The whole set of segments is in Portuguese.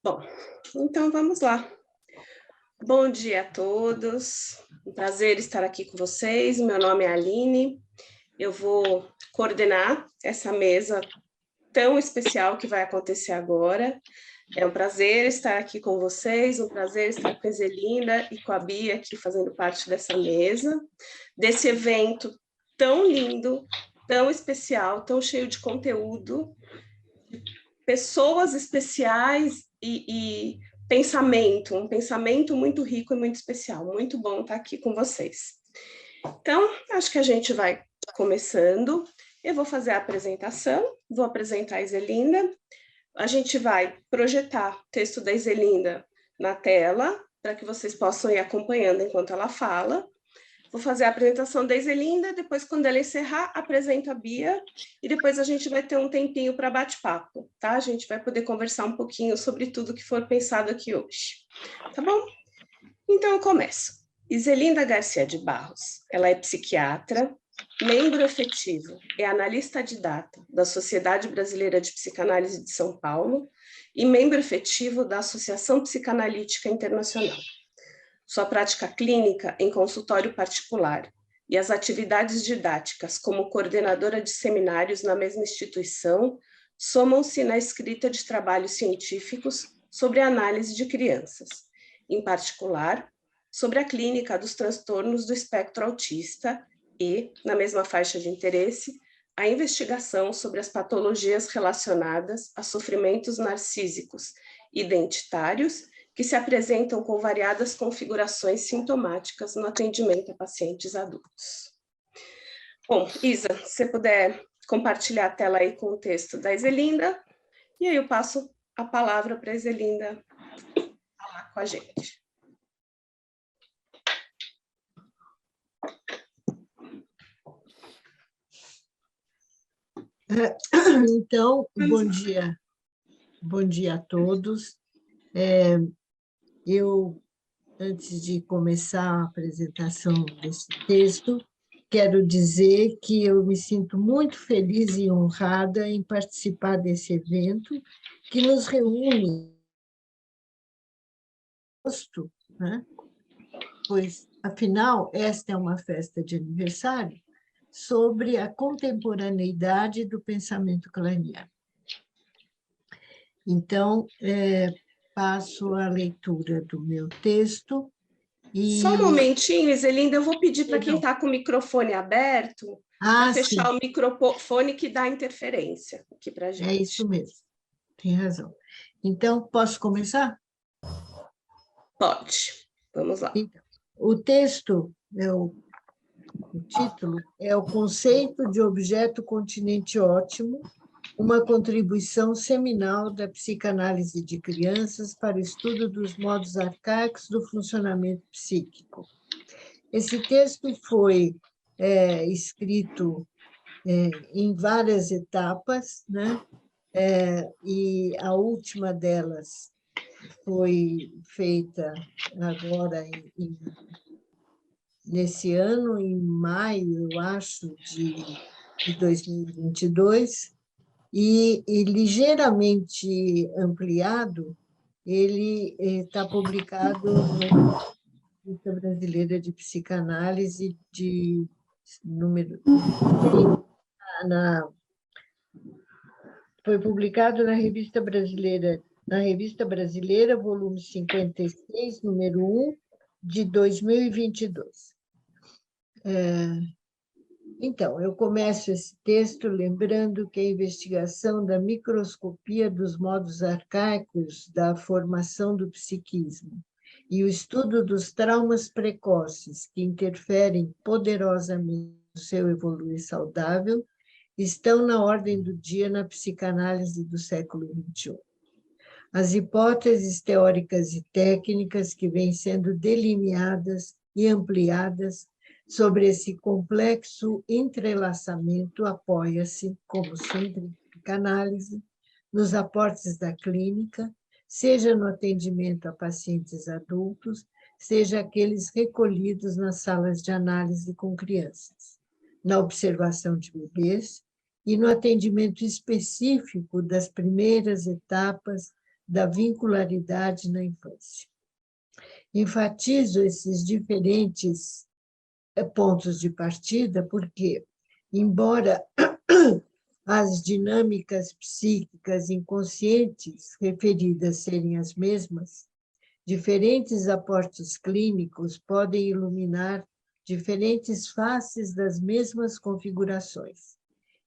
Bom, então vamos lá. Bom dia a todos, um prazer estar aqui com vocês. Meu nome é Aline, eu vou coordenar essa mesa tão especial que vai acontecer agora. É um prazer estar aqui com vocês, um prazer estar com a Zelinda e com a Bia aqui fazendo parte dessa mesa, desse evento tão lindo, tão especial, tão cheio de conteúdo, pessoas especiais e pensamento, um pensamento muito rico e muito especial. Muito bom estar aqui com vocês. Então, acho que a gente vai começando. Eu vou fazer a apresentação, vou apresentar a Zelinda. A gente vai projetar o texto da Zelinda na tela, para que vocês possam ir acompanhando enquanto ela fala. Vou fazer a apresentação da Zelinda, depois, quando ela encerrar, apresento a Bia, e depois a gente vai ter um tempinho para bate-papo, tá? A gente vai poder conversar um pouquinho sobre tudo que for pensado aqui hoje, tá bom? Então, eu começo. Zelinda Garcia de Barros, ela é psiquiatra, membro efetivo e analista didata da Sociedade Brasileira de Psicanálise de São Paulo e membro efetivo da Associação Psicanalítica Internacional. Sua prática clínica em consultório particular e as atividades didáticas como coordenadora de seminários na mesma instituição somam-se na escrita de trabalhos científicos sobre a análise de crianças, em particular, sobre a clínica dos transtornos do espectro autista e, na mesma faixa de interesse, a investigação sobre as patologias relacionadas a sofrimentos narcísicos identitários que se apresentam com variadas configurações sintomáticas no atendimento a pacientes adultos. Bom, Isa, se você puder compartilhar a tela aí com o texto da Zelinda, e aí eu passo a palavra para a Zelinda falar com a gente. Então, bom dia a todos. Eu, antes de começar a apresentação desse texto, quero dizer que eu me sinto muito feliz e honrada em participar desse evento, que nos reúne, né? Pois, afinal, esta é uma festa de aniversário sobre a contemporaneidade do pensamento kleiniano. Então, passo a leitura do meu texto. Só um momentinho, Zelinda, eu vou pedir para quem está com o microfone aberto para fechar o microfone que dá interferência aqui para a gente. É isso mesmo, tem razão. Então, posso começar? Pode, vamos lá. Então, o texto, o título, é O Conceito de Objeto Continente Ótimo, uma contribuição seminal da psicanálise de crianças para o estudo dos modos arcaicos do funcionamento psíquico. Esse texto foi escrito em várias etapas, né? E a última delas foi feita agora nesse ano, em maio, eu acho, de 2022, e ligeiramente ampliado, ele está publicado na Revista Brasileira de Psicanálise, de número... Foi publicado na Revista Brasileira, volume 56, número 1, de 2022. Então, eu começo esse texto lembrando que a investigação da microscopia dos modos arcaicos da formação do psiquismo e o estudo dos traumas precoces que interferem poderosamente no seu evoluir saudável estão na ordem do dia na psicanálise do século XXI. As hipóteses teóricas e técnicas que vêm sendo delineadas e ampliadas sobre esse complexo entrelaçamento apoia-se, como sempre, em psicanálise, nos aportes da clínica, seja no atendimento a pacientes adultos, seja aqueles recolhidos nas salas de análise com crianças, na observação de bebês e no atendimento específico das primeiras etapas da vincularidade na infância. Enfatizo esses diferentes pontos de partida porque, embora as dinâmicas psíquicas inconscientes referidas serem as mesmas, diferentes aportes clínicos podem iluminar diferentes faces das mesmas configurações,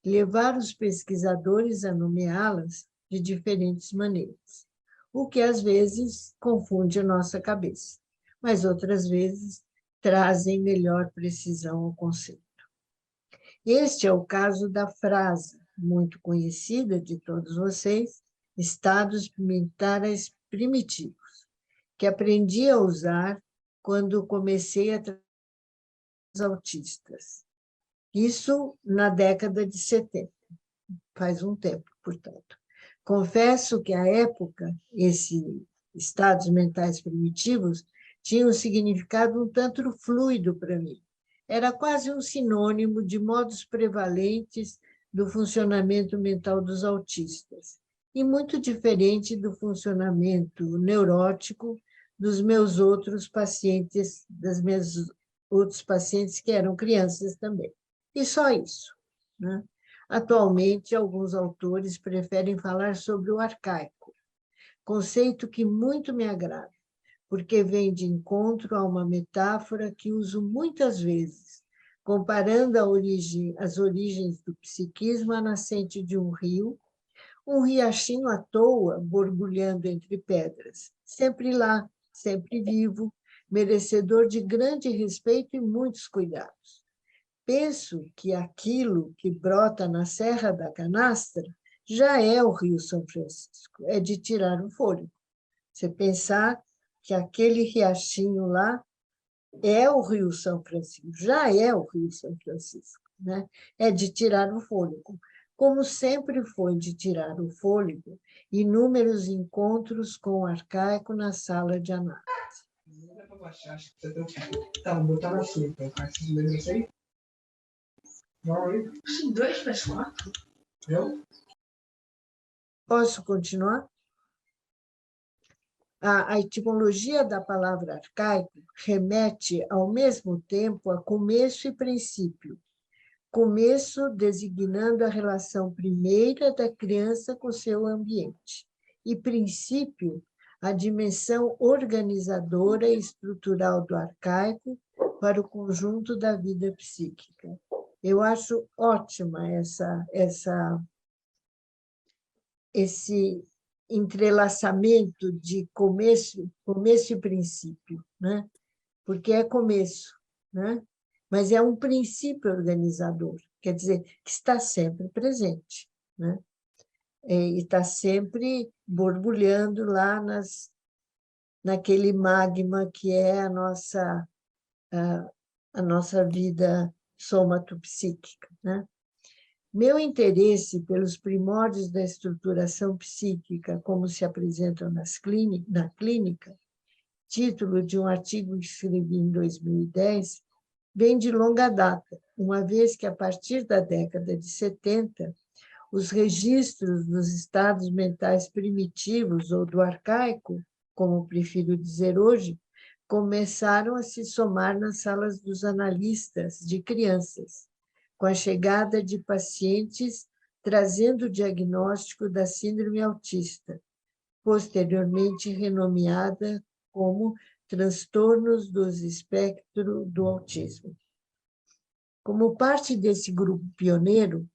e levar os pesquisadores a nomeá-las de diferentes maneiras, o que às vezes confunde a nossa cabeça, mas outras vezes trazem melhor precisão ao conceito. Este é o caso da frase, muito conhecida de todos vocês, estados mentais primitivos, que aprendi a usar quando comecei a tratar os autistas. Isso na década de 70, faz um tempo, portanto. Confesso que, à época, esses estados mentais primitivos tinham um significado um tanto fluido para mim. Era quase um sinônimo de modos prevalentes do funcionamento mental dos autistas, e muito diferente do funcionamento neurótico dos meus outros pacientes, das minhas outros pacientes que eram crianças também. E só isso, né? Atualmente, alguns autores preferem falar sobre o arcaico, conceito que muito me agrada, porque vem de encontro a uma metáfora que uso muitas vezes, comparando as origens do psiquismo à nascente de um rio, um riachinho à toa, borbulhando entre pedras, sempre lá, sempre vivo, merecedor de grande respeito e muitos cuidados. Penso que aquilo que brota na Serra da Canastra já é o Rio São Francisco, é de tirar o fôlego. Você pensar que aquele riachinho lá é o Rio São Francisco, já é o Rio São Francisco, né? É de tirar o fôlego. Como sempre foi de tirar o fôlego, inúmeros encontros com o arcaico na sala de análise. Tá, botar açúcar. Esses livros aí? Não, 2 mais 4. Eu? Posso continuar? A etimologia da palavra arcaico remete, ao mesmo tempo, a começo e princípio. Começo designando a relação primeira da criança com seu ambiente, e princípio, a dimensão organizadora e estrutural do arcaico para o conjunto da vida psíquica. Eu acho ótima esse entrelaçamento de começo e princípio, né? Porque é começo, né? Mas é um princípio organizador, quer dizer, que está sempre presente, né? E está sempre borbulhando lá naquele magma que é a nossa vida somatopsíquica, né? Meu interesse pelos primórdios da estruturação psíquica, como se apresentam na clínica, título de um artigo que escrevi em 2010, vem de longa data, uma vez que, a partir da década de 70, os registros dos estados mentais primitivos ou do arcaico, como prefiro dizer hoje, começaram a se somar nas salas dos analistas de crianças, com a chegada de pacientes trazendo o diagnóstico da síndrome autista, posteriormente renomeada como transtornos do espectro do autismo. Como parte desse grupo pioneiro,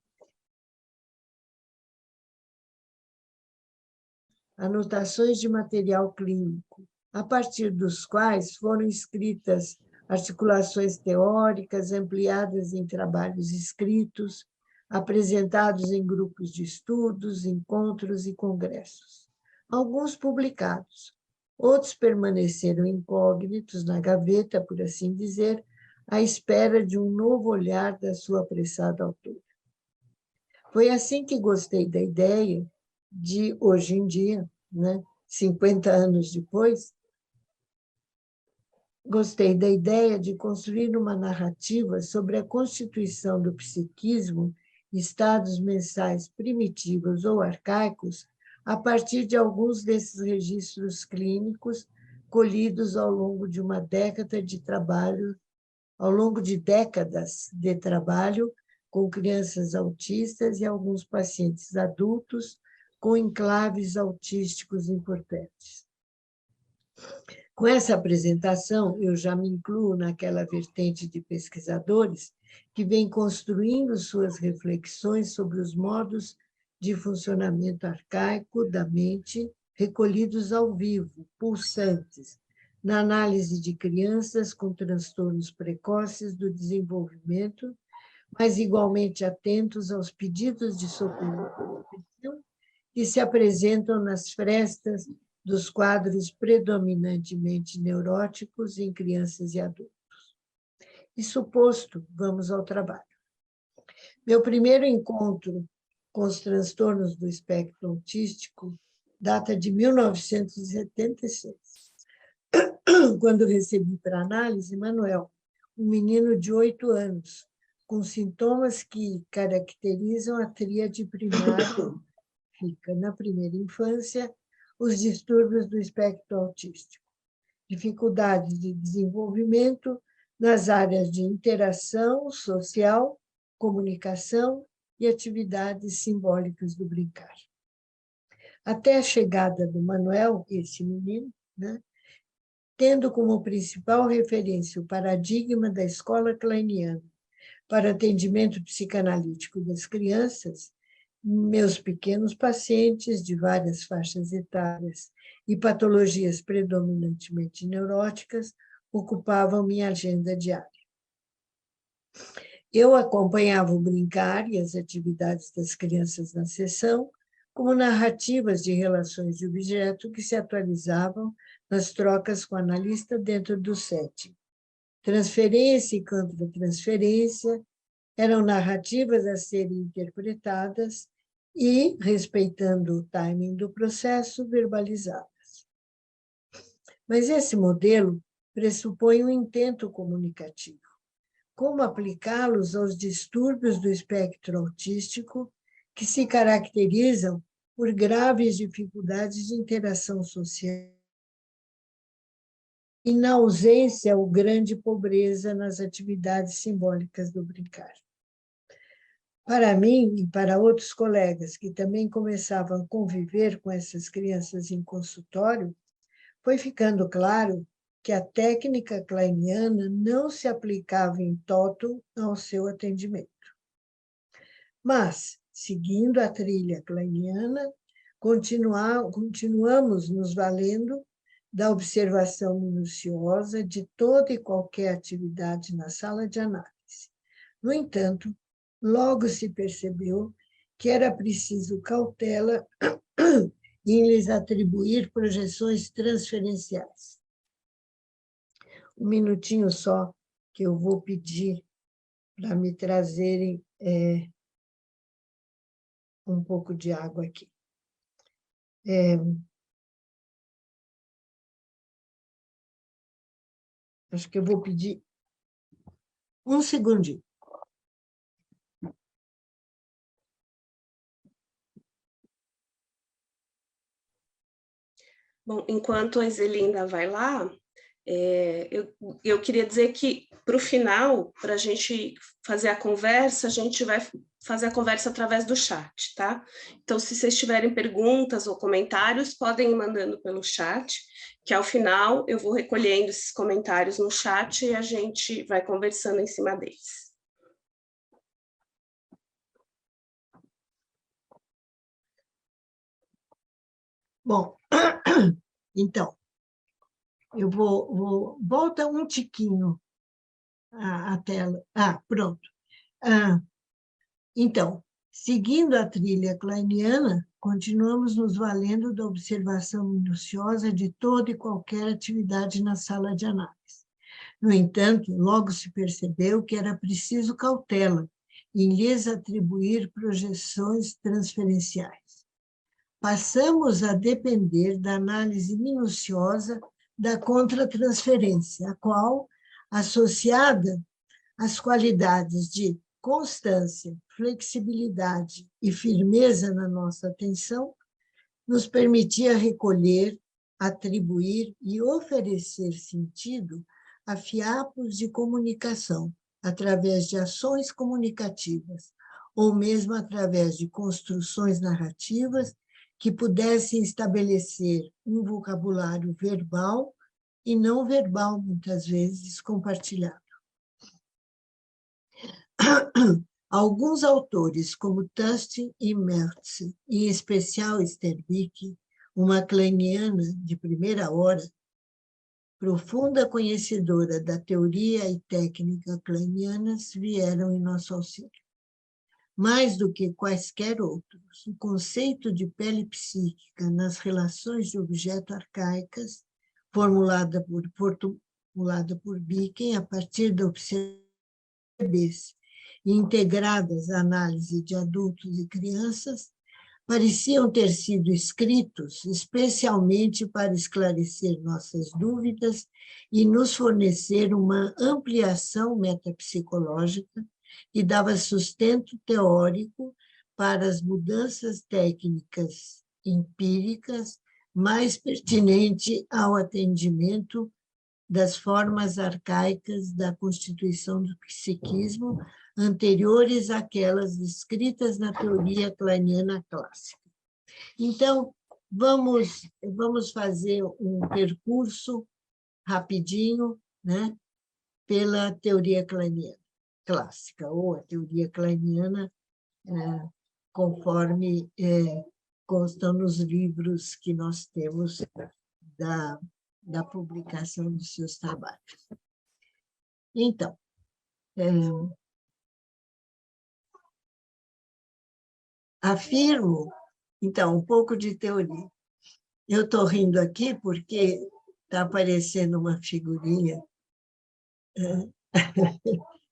anotações de material clínico, a partir dos quais foram escritas articulações teóricas ampliadas em trabalhos escritos, apresentados em grupos de estudos, encontros e congressos. Alguns publicados, outros permaneceram incógnitos na gaveta, por assim dizer, à espera de um novo olhar da sua apressada autora. Foi assim que gostei da ideia de, hoje em dia, né, 50 anos depois, gostei da ideia de construir uma narrativa sobre a constituição do psiquismo, estados mensais primitivos ou arcaicos, a partir de alguns desses registros clínicos colhidos ao longo de uma década de trabalho, ao longo de décadas de trabalho com crianças autistas e alguns pacientes adultos com enclaves autísticos importantes. Com essa apresentação, eu já me incluo naquela vertente de pesquisadores que vem construindo suas reflexões sobre os modos de funcionamento arcaico da mente, recolhidos ao vivo, pulsantes, na análise de crianças com transtornos precoces do desenvolvimento, mas igualmente atentos aos pedidos de socorro que se apresentam nas frestas dos quadros predominantemente neuróticos em crianças e adultos. Isso posto, vamos ao trabalho. Meu primeiro encontro com os transtornos do espectro autístico data de 1976, quando recebi para análise Manuel, um menino de 8 anos, com sintomas que caracterizam a tríade primária, fica na primeira infância, os distúrbios do espectro autístico, dificuldades de desenvolvimento nas áreas de interação social, comunicação e atividades simbólicas do brincar. Até a chegada do Manuel, esse menino, tendo como principal referência o paradigma da escola kleiniana para atendimento psicanalítico das crianças, meus pequenos pacientes de várias faixas etárias e patologias predominantemente neuróticas ocupavam minha agenda diária. Eu acompanhava o brincar e as atividades das crianças na sessão como narrativas de relações de objeto que se atualizavam nas trocas com o analista dentro do setting. Transferência e contra-transferência eram narrativas a serem interpretadas e, respeitando o timing do processo, verbalizadas. Mas esse modelo pressupõe um intento comunicativo. Como aplicá-los aos distúrbios do espectro autístico, que se caracterizam por graves dificuldades de interação social e, na ausência ou grande pobreza nas atividades simbólicas do brincar. Para mim e para outros colegas que também começavam a conviver com essas crianças em consultório, foi ficando claro que a técnica kleiniana não se aplicava em toto ao seu atendimento. Mas, seguindo a trilha kleiniana, continuamos nos valendo da observação minuciosa de toda e qualquer atividade na sala de análise. No entanto, logo se percebeu que era preciso cautela em lhes atribuir projeções transferenciais. Um minutinho só, que eu vou pedir para me trazerem um pouco de água aqui. Acho que eu vou pedir um segundinho. Bom, enquanto a Zelinda vai lá, eu queria dizer que, para o final, para a gente fazer a conversa, a gente vai fazer a conversa através do chat, tá? Então, se vocês tiverem perguntas ou comentários, podem ir mandando pelo chat, que ao final eu vou recolhendo esses comentários no chat e a gente vai conversando em cima deles. Bom, então, eu volta um tiquinho a tela. Pronto. Então, seguindo a trilha kleiniana, continuamos nos valendo da observação minuciosa de toda e qualquer atividade na sala de análise. No entanto, logo se percebeu que era preciso cautela em lhes atribuir projeções transferenciais. Passamos a depender da análise minuciosa da contratransferência, a qual, associada às qualidades de constância, flexibilidade e firmeza na nossa atenção, nos permitia recolher, atribuir e oferecer sentido a fiapos de comunicação, através de ações comunicativas, ou mesmo através de construções narrativas que pudessem estabelecer um vocabulário verbal e não verbal, muitas vezes, compartilhado. Alguns autores, como Tustin e Mertz, em especial Sterbick, uma kleiniana de primeira hora, profunda conhecedora da teoria e técnica kleinianas, vieram em nosso auxílio. Mais do que quaisquer outros, o conceito de pele psíquica nas relações de objeto arcaicas, formulada por Bicken a partir da observação e integradas à análise de adultos e crianças, pareciam ter sido escritos especialmente para esclarecer nossas dúvidas e nos fornecer uma ampliação metapsicológica que dava sustento teórico para as mudanças técnicas empíricas mais pertinente ao atendimento das formas arcaicas da constituição do psiquismo, anteriores àquelas descritas na teoria kleiniana clássica. Então, vamos fazer um percurso rapidinho, né, pela teoria kleiniana clássica, ou a teoria kleiniana, conforme constam nos livros que nós temos da publicação dos seus trabalhos. Então, afirmo, então, um pouco de teoria. Eu estou rindo aqui porque está aparecendo uma figurinha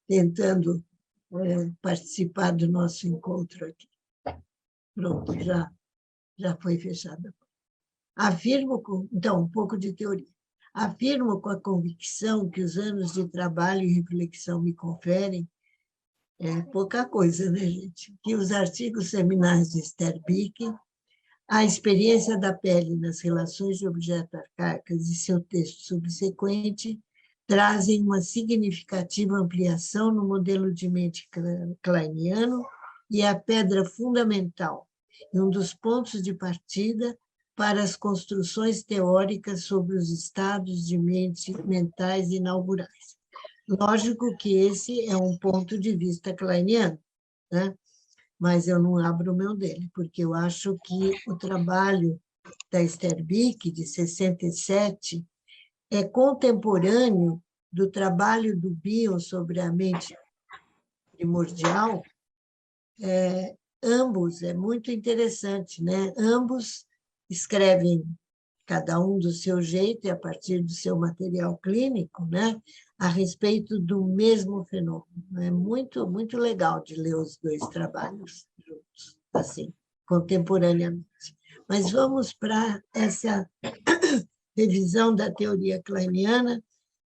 tentando participar do nosso encontro aqui. Pronto, já foi fechada. Afirmo, então, um pouco de teoria. Afirmo com a convicção que os anos de trabalho e reflexão me conferem, pouca coisa, né, gente? Que os artigos seminais de Sterbick, a experiência da pele nas relações de objeto arcaicas e seu texto subsequente trazem uma significativa ampliação no modelo de mente kleiniano e a pedra fundamental, e um dos pontos de partida para as construções teóricas sobre os estados de mente mentais inaugurais. Lógico que esse é um ponto de vista kleiniano, né? Mas eu não abro mão dele, porque eu acho que o trabalho da Sterbick, de 67, é contemporâneo do trabalho do Bion sobre a mente primordial. Ambos, é muito interessante, né? Ambos escrevem, cada um do seu jeito e a partir do seu material clínico, né? A respeito do mesmo fenômeno. É muito, muito legal de ler os dois trabalhos juntos, assim, contemporaneamente. Mas vamos para essa revisão da teoria kleiniana,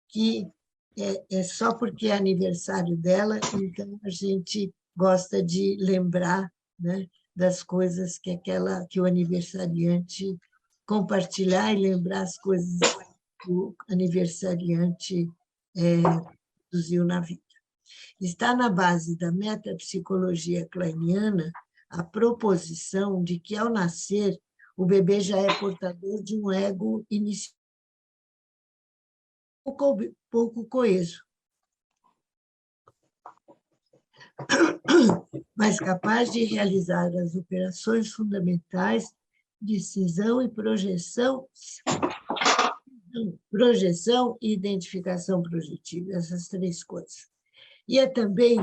que é só porque é aniversário dela, então a gente gosta de lembrar, né, das coisas que o aniversariante compartilhar e lembrar as coisas que o aniversariante produziu na vida. Está na base da metapsicologia kleiniana a proposição de que, ao nascer, o bebê já é portador de um ego inicial pouco coeso, mas capaz de realizar as operações fundamentais de cisão e projeção e identificação projetiva, essas três coisas. E é também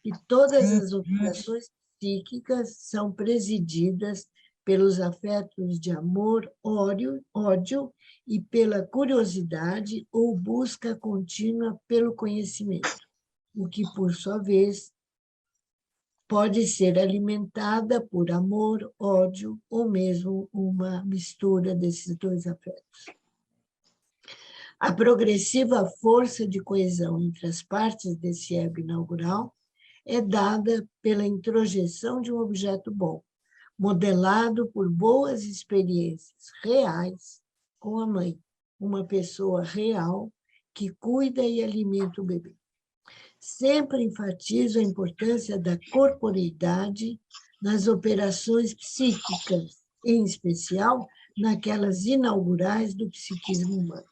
que todas as operações psíquicas são presididas pelos afetos de amor, ódio e pela curiosidade ou busca contínua pelo conhecimento, o que, por sua vez, pode ser alimentada por amor, ódio ou mesmo uma mistura desses dois afetos. A progressiva força de coesão entre as partes desse ego inaugural é dada pela introjeção de um objeto bom, modelado por boas experiências reais com a mãe, uma pessoa real que cuida e alimenta o bebê. Sempre enfatizo a importância da corporeidade nas operações psíquicas, em especial naquelas inaugurais do psiquismo humano.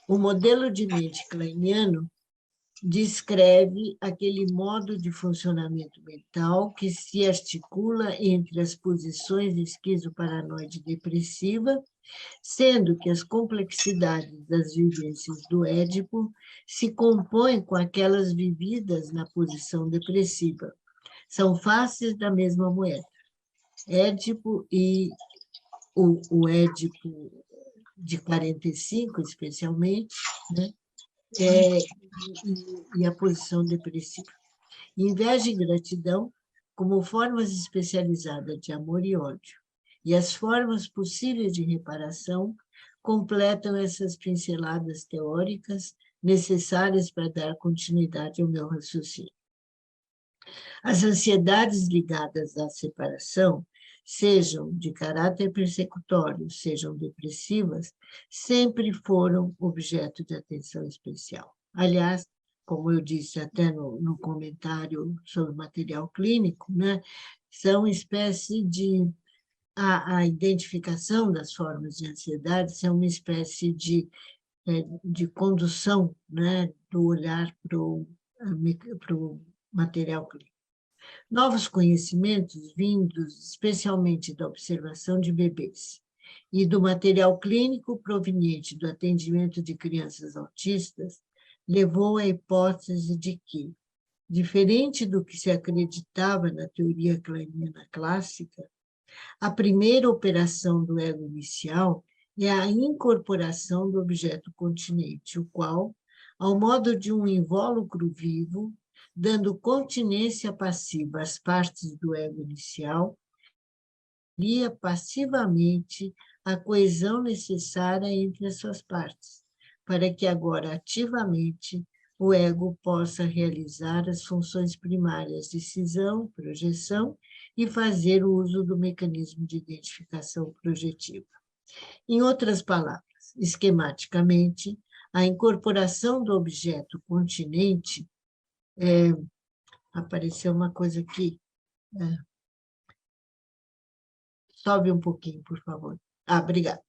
O modelo de mente kleiniano descreve aquele modo de funcionamento mental que se articula entre as posições esquizoparanoide depressiva, sendo que as complexidades das vivências do Édipo se compõem com aquelas vividas na posição depressiva. São faces da mesma moeda. Édipo e o Édipo de 45, especialmente, né? E a posição depressiva. Inveja e gratidão como formas especializadas de amor e ódio. E as formas possíveis de reparação completam essas pinceladas teóricas necessárias para dar continuidade ao meu raciocínio. As ansiedades ligadas à separação, sejam de caráter persecutório, sejam depressivas, sempre foram objeto de atenção especial. Aliás, como eu disse até no comentário sobre o material clínico, né, são espécie de... A identificação das formas de ansiedade é uma espécie de condução, né, do olhar para o material clínico. Novos conhecimentos vindos especialmente da observação de bebês e do material clínico proveniente do atendimento de crianças autistas levou à hipótese de que, diferente do que se acreditava na teoria kleiniana clássica, a primeira operação do ego inicial é a incorporação do objeto continente, o qual, ao modo de um invólucro vivo, dando continência passiva às partes do ego inicial, cria passivamente a coesão necessária entre as suas partes, para que agora ativamente o ego possa realizar as funções primárias de cisão, projeção e fazer o uso do mecanismo de identificação projetiva. Em outras palavras, esquematicamente, a incorporação do objeto continente apareceu uma coisa aqui. Sobe um pouquinho, por favor. Obrigada.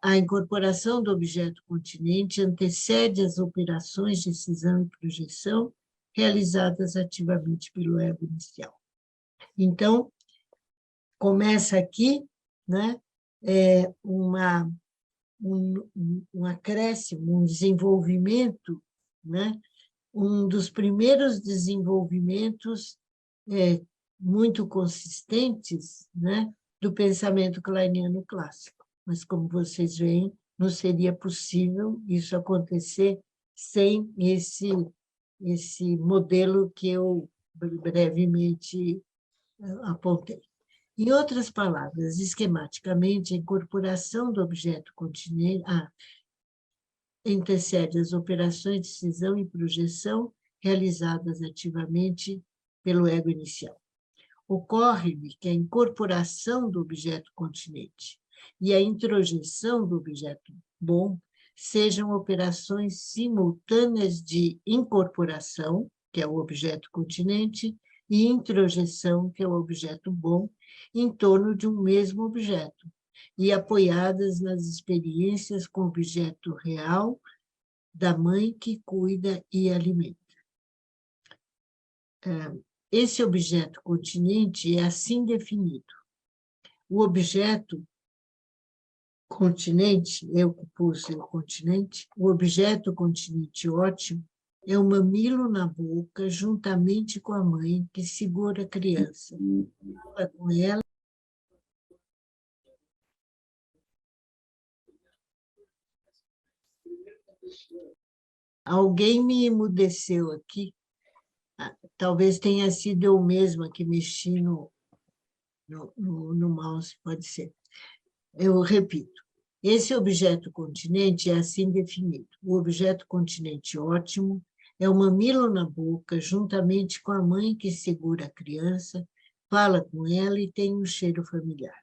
A incorporação do objeto continente antecede as operações de cisão e projeção realizadas ativamente pelo ego inicial. Então, começa aqui, né, um acréscimo, um desenvolvimento, né, um dos primeiros desenvolvimentos muito consistentes, né, do pensamento kleiniano clássico. Mas, como vocês veem, não seria possível isso acontecer sem esse modelo que eu brevemente apontei. Em outras palavras, esquematicamente, a incorporação do objeto continente antecede as operações de cisão e projeção realizadas ativamente pelo ego inicial. Ocorre-me que a incorporação do objeto continente e a introjeção do objeto bom sejam operações simultâneas de incorporação, que é o objeto continente, e introjeção, que é o objeto bom, em torno de um mesmo objeto, e apoiadas nas experiências com o objeto real da mãe que cuida e alimenta. Esse objeto continente é assim definido. O objeto continente, eu que pus o continente, o objeto continente ótimo é o mamilo na boca, juntamente com a mãe que segura a criança. Fala com ela. Alguém me emudeceu aqui. Talvez tenha sido eu mesma que mexi no mouse, pode ser. Eu repito. Esse objeto continente é assim definido. O objeto continente ótimo é o mamilo na boca, juntamente com a mãe que segura a criança, fala com ela e tem um cheiro familiar.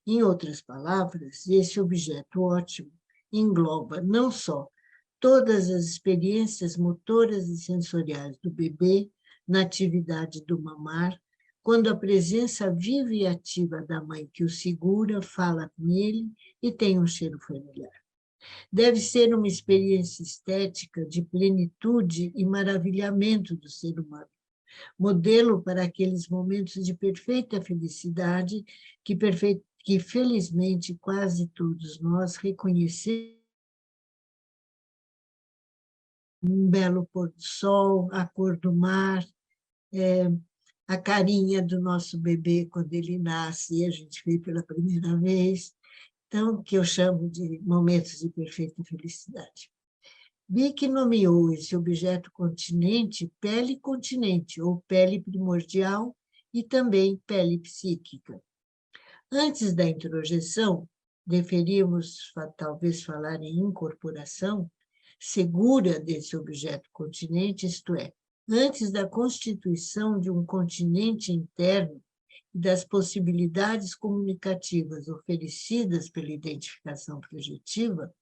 Em outras palavras, esse objeto ótimo engloba não só todas as experiências motoras e sensoriais do bebê na atividade do mamar, quando a presença viva e ativa da mãe que o segura, fala com ele e tem um cheiro familiar. Deve ser uma experiência estética de plenitude e maravilhamento do ser humano, modelo para aqueles momentos de perfeita felicidade que felizmente quase todos nós reconhecemos. Um belo pôr do sol, a cor do mar, a carinha do nosso bebê quando ele nasce e a gente vê pela primeira vez. Então, que eu chamo de momentos de perfeita felicidade. Bick nomeou esse objeto continente pele continente, ou pele primordial, e também pele psíquica. Antes da introjeção, deveríamos talvez falar em incorporação segura desse objeto continente, isto é, antes da constituição de um continente interno e das possibilidades comunicativas oferecidas pela identificação projetiva,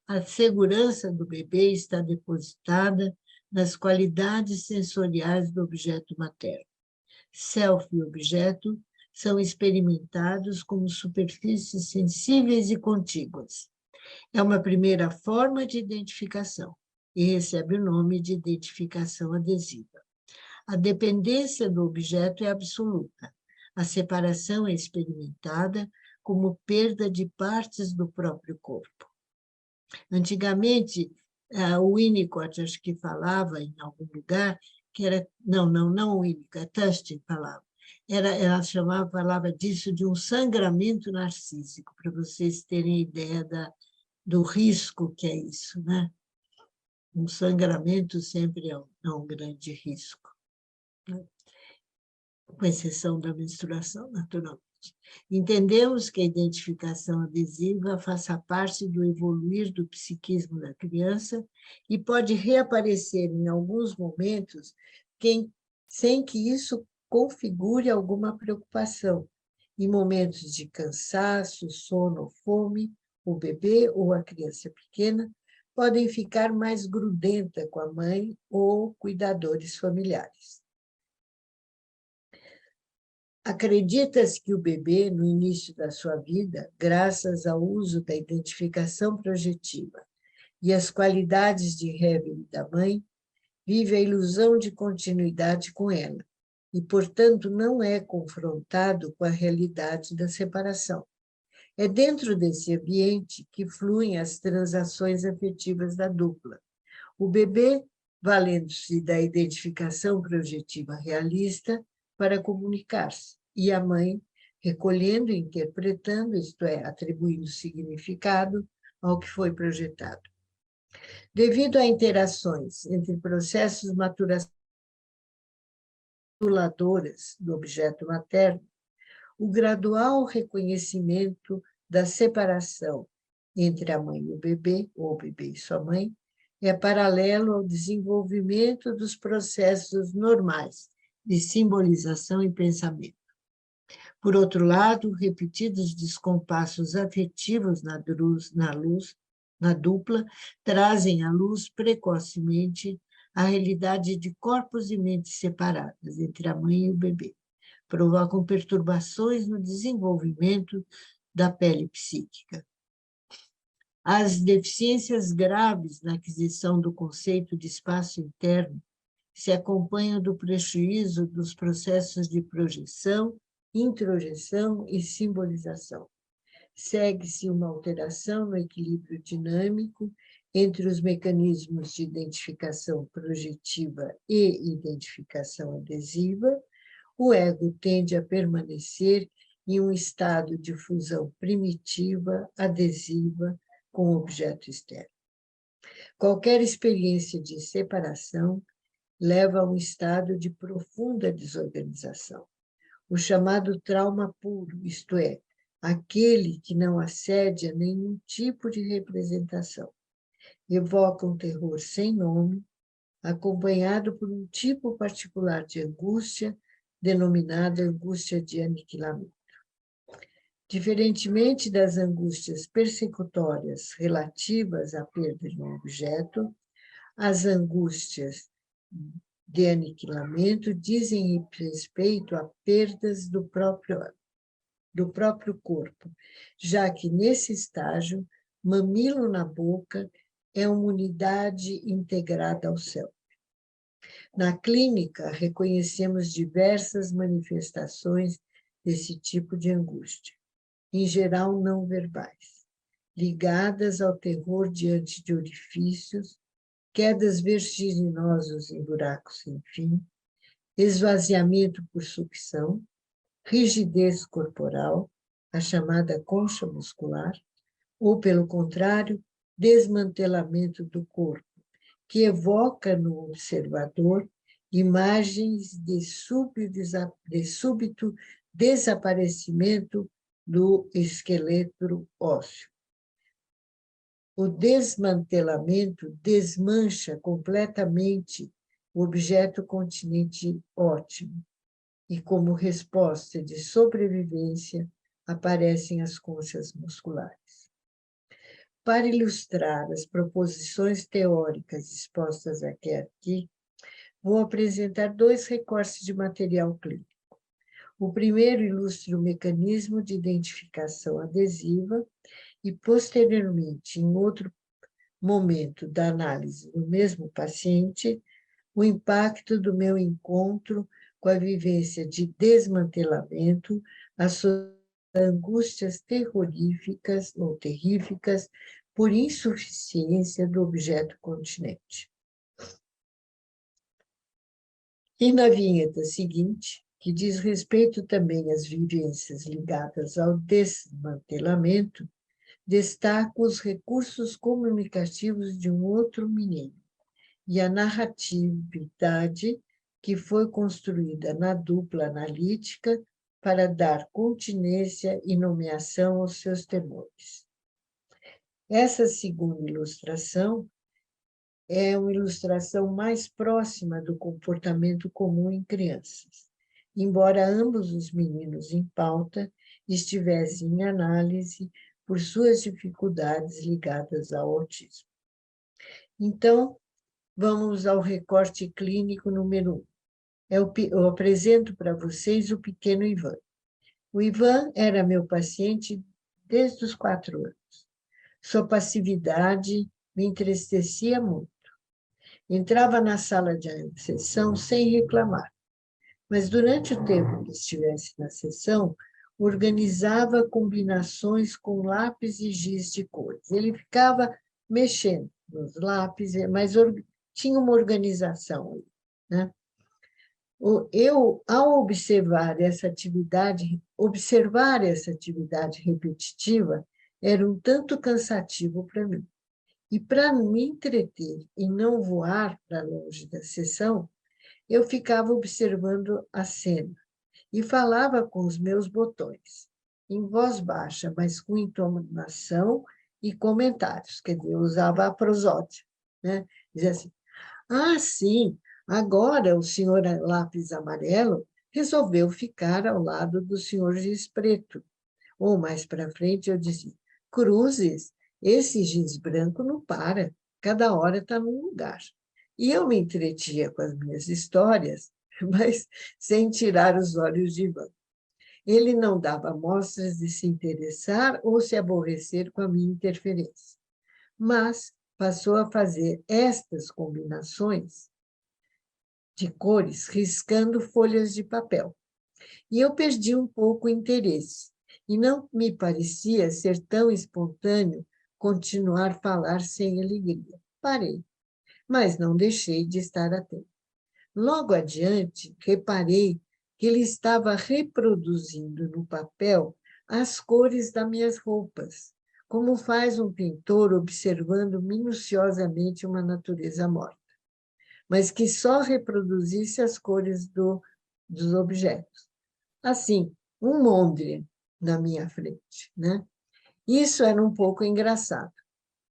a segurança do bebê está depositada nas qualidades sensoriais do objeto materno. Self e objeto são experimentados como superfícies sensíveis e contíguas. É uma primeira forma de identificação e recebe o nome de identificação adesiva. A dependência do objeto é absoluta. A separação é experimentada como perda de partes do próprio corpo. Antigamente, o Winnicott, acho que falava em algum lugar, que era, não o Winnicott, a Tustin falava, ela falava disso de um sangramento narcísico, para vocês terem ideia do risco que é isso, né? Um sangramento sempre é um grande risco, né? Com exceção da menstruação, naturalmente. Entendemos que a identificação adesiva faça parte do evoluir do psiquismo da criança e pode reaparecer em alguns momentos sem que isso configure alguma preocupação. Em momentos de cansaço, sono ou fome, o bebê ou a criança pequena podem ficar mais grudenta com a mãe ou cuidadores familiares. Acredita-se que o bebê, no início da sua vida, graças ao uso da identificação projetiva e as qualidades de Heaven da mãe, vive a ilusão de continuidade com ela e, portanto, não é confrontado com a realidade da separação. É dentro desse ambiente que fluem as transações afetivas da dupla. O bebê, valendo-se da identificação projetiva realista, para comunicar-se, e a mãe recolhendo e interpretando, isto é, atribuindo significado ao que foi projetado. Devido a interações entre processos maturadoras do objeto materno, o gradual reconhecimento da separação entre a mãe e o bebê, ou o bebê e sua mãe, é paralelo ao desenvolvimento dos processos normais de simbolização e pensamento. Por outro lado, repetidos descompassos afetivos na dupla trazem à luz precocemente a realidade de corpos e mentes separadas entre a mãe e o bebê. Provocam perturbações no desenvolvimento da pele psíquica. As deficiências graves na aquisição do conceito de espaço interno se acompanham do prejuízo dos processos de projeção, introjeção e simbolização. Segue-se uma alteração no equilíbrio dinâmico entre os mecanismos de identificação projetiva e identificação adesiva. O ego tende a permanecer em um estado de fusão primitiva, adesiva, com o objeto externo. Qualquer experiência de separação leva a um estado de profunda desorganização. O chamado trauma puro, isto é, aquele que não acede a nenhum tipo de representação. Evoca um terror sem nome, acompanhado por um tipo particular de angústia, denominada angústia de aniquilamento. Diferentemente das angústias persecutórias relativas à perda de um objeto, as angústias de aniquilamento dizem respeito a perdas do próprio corpo, já que nesse estágio, mamilo na boca é uma unidade integrada ao céu. Na clínica, reconhecemos diversas manifestações desse tipo de angústia, em geral não verbais, ligadas ao terror diante de orifícios, quedas vertiginosas em buracos sem fim, esvaziamento por sucção, rigidez corporal, a chamada concha muscular, ou, pelo contrário, desmantelamento do corpo, que evoca no observador imagens de súbito desaparecimento do esqueleto ósseo. O desmantelamento desmancha completamente o objeto continente ótimo, e como resposta de sobrevivência aparecem as conchas musculares. Para ilustrar as proposições teóricas expostas aqui, vou apresentar 2 recortes de material clínico. O primeiro ilustra o mecanismo de identificação adesiva e, posteriormente, em outro momento da análise do mesmo paciente, o impacto do meu encontro com a vivência de desmantelamento associada a angústias terroríficas ou terríficas por insuficiência do objeto continente. E na vinheta seguinte, que diz respeito também às vivências ligadas ao desmantelamento, destaco os recursos comunicativos de um outro menino e a narratividade que foi construída na dupla analítica para dar continência e nomeação aos seus temores. Essa segunda ilustração é uma ilustração mais próxima do comportamento comum em crianças, embora ambos os meninos em pauta estivessem em análise por suas dificuldades ligadas ao autismo. Então, vamos ao recorte clínico número 1. Eu apresento para vocês o pequeno Ivan. O Ivan era meu paciente desde os 4 anos. Sua passividade me entristecia muito. Entrava na sala de sessão sem reclamar, mas durante o tempo que estivesse na sessão, organizava combinações com lápis e giz de cores. Ele ficava mexendo nos lápis, mas tinha uma organização, né? Eu, ao observar essa atividade repetitiva, era um tanto cansativo para mim. E para me entreter e não voar para longe da sessão, eu ficava observando a cena e falava com os meus botões, em voz baixa, mas com entonação e comentários, quer dizer, eu usava a prosódia, né? Dizia assim, sim, agora o senhor lápis amarelo resolveu ficar ao lado do senhor giz preto. Ou mais para frente eu dizia, cruzes, esse giz branco não para, cada hora está num lugar. E eu me entretia com as minhas histórias, mas sem tirar os olhos de Ivan. Ele não dava mostras de se interessar ou se aborrecer com a minha interferência, mas passou a fazer estas combinações de cores, riscando folhas de papel. E eu perdi um pouco o interesse, e não me parecia ser tão espontâneo continuar a falar sem alegria. Parei, mas não deixei de estar atento. Logo adiante, reparei que ele estava reproduzindo no papel as cores das minhas roupas, como faz um pintor observando minuciosamente uma natureza morta, mas que só reproduzisse as cores dos objetos. Assim, um Mondrian na minha frente, né? Isso era um pouco engraçado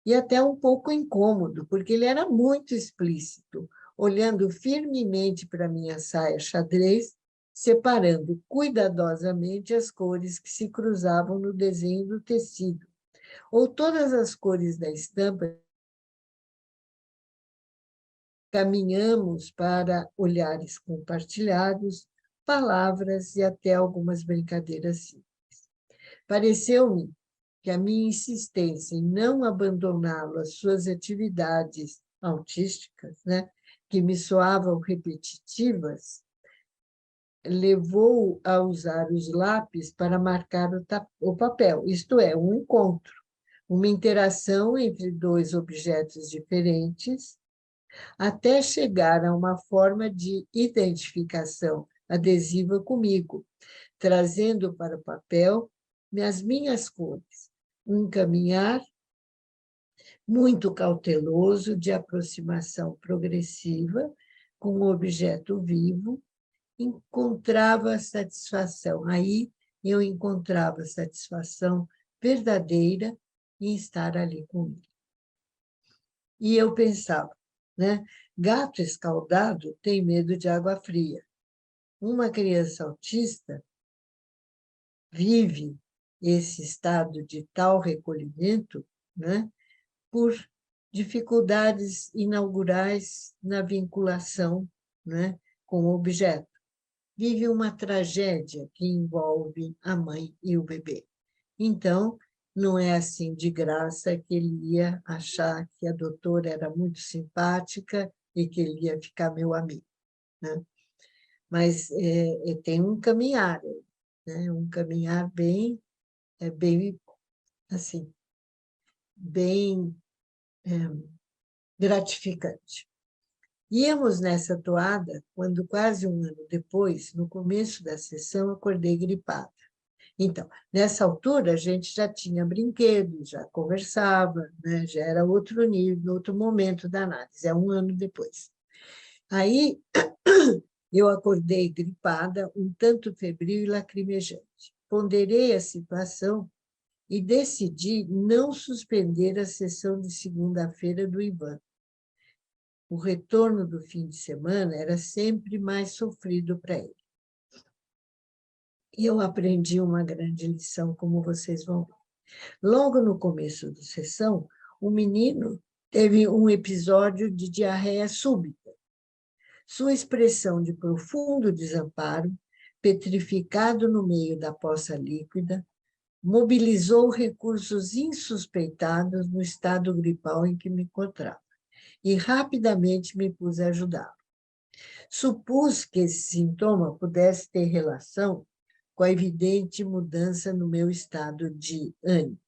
e até um pouco incômodo, porque ele era muito explícito, olhando firmemente para minha saia xadrez, separando cuidadosamente as cores que se cruzavam no desenho do tecido, ou todas as cores da estampa. Caminhamos para olhares compartilhados, palavras e até algumas brincadeiras simples. Pareceu-me que a minha insistência em não abandoná-lo às suas atividades autísticas, né, que me soavam repetitivas, levou a usar os lápis para marcar o papel, isto é, um encontro, uma interação entre dois objetos diferentes, até chegar a uma forma de identificação adesiva comigo, trazendo para o papel as minhas cores, um caminhar muito cauteloso de aproximação progressiva com o objeto vivo, encontrava satisfação. Aí eu encontrava satisfação verdadeira em estar ali com ele. E eu pensava, né? Gato escaldado tem medo de água fria. Uma criança autista vive esse estado de tal recolhimento, né, por dificuldades inaugurais na vinculação, né, com o objeto. Vive uma tragédia que envolve a mãe e o bebê. Então, não é assim de graça que ele ia achar que a doutora era muito simpática e que ele ia ficar meu amigo, né? Mas tem um caminhar, né? Um caminhar bem assim, bem gratificante. Íamos nessa toada quando, quase um ano depois, no começo da sessão, acordei gripada. Então, nessa altura, a gente já tinha brinquedos, já conversava, né? Já era outro nível, outro momento da análise, é um ano depois. Aí, eu acordei gripada, um tanto febril e lacrimejante. Ponderei a situação e decidi não suspender a sessão de segunda-feira do Ivan. O retorno do fim de semana era sempre mais sofrido para ele. E eu aprendi uma grande lição, como vocês vão ver. Logo no começo da sessão, o menino teve um episódio de diarreia súbita. Sua expressão de profundo desamparo, petrificado no meio da poça líquida, mobilizou recursos insuspeitados no estado gripal em que me encontrava, e rapidamente me pus a ajudá-lo. Supus que esse sintoma pudesse ter relação com a evidente mudança no meu estado de ânimo.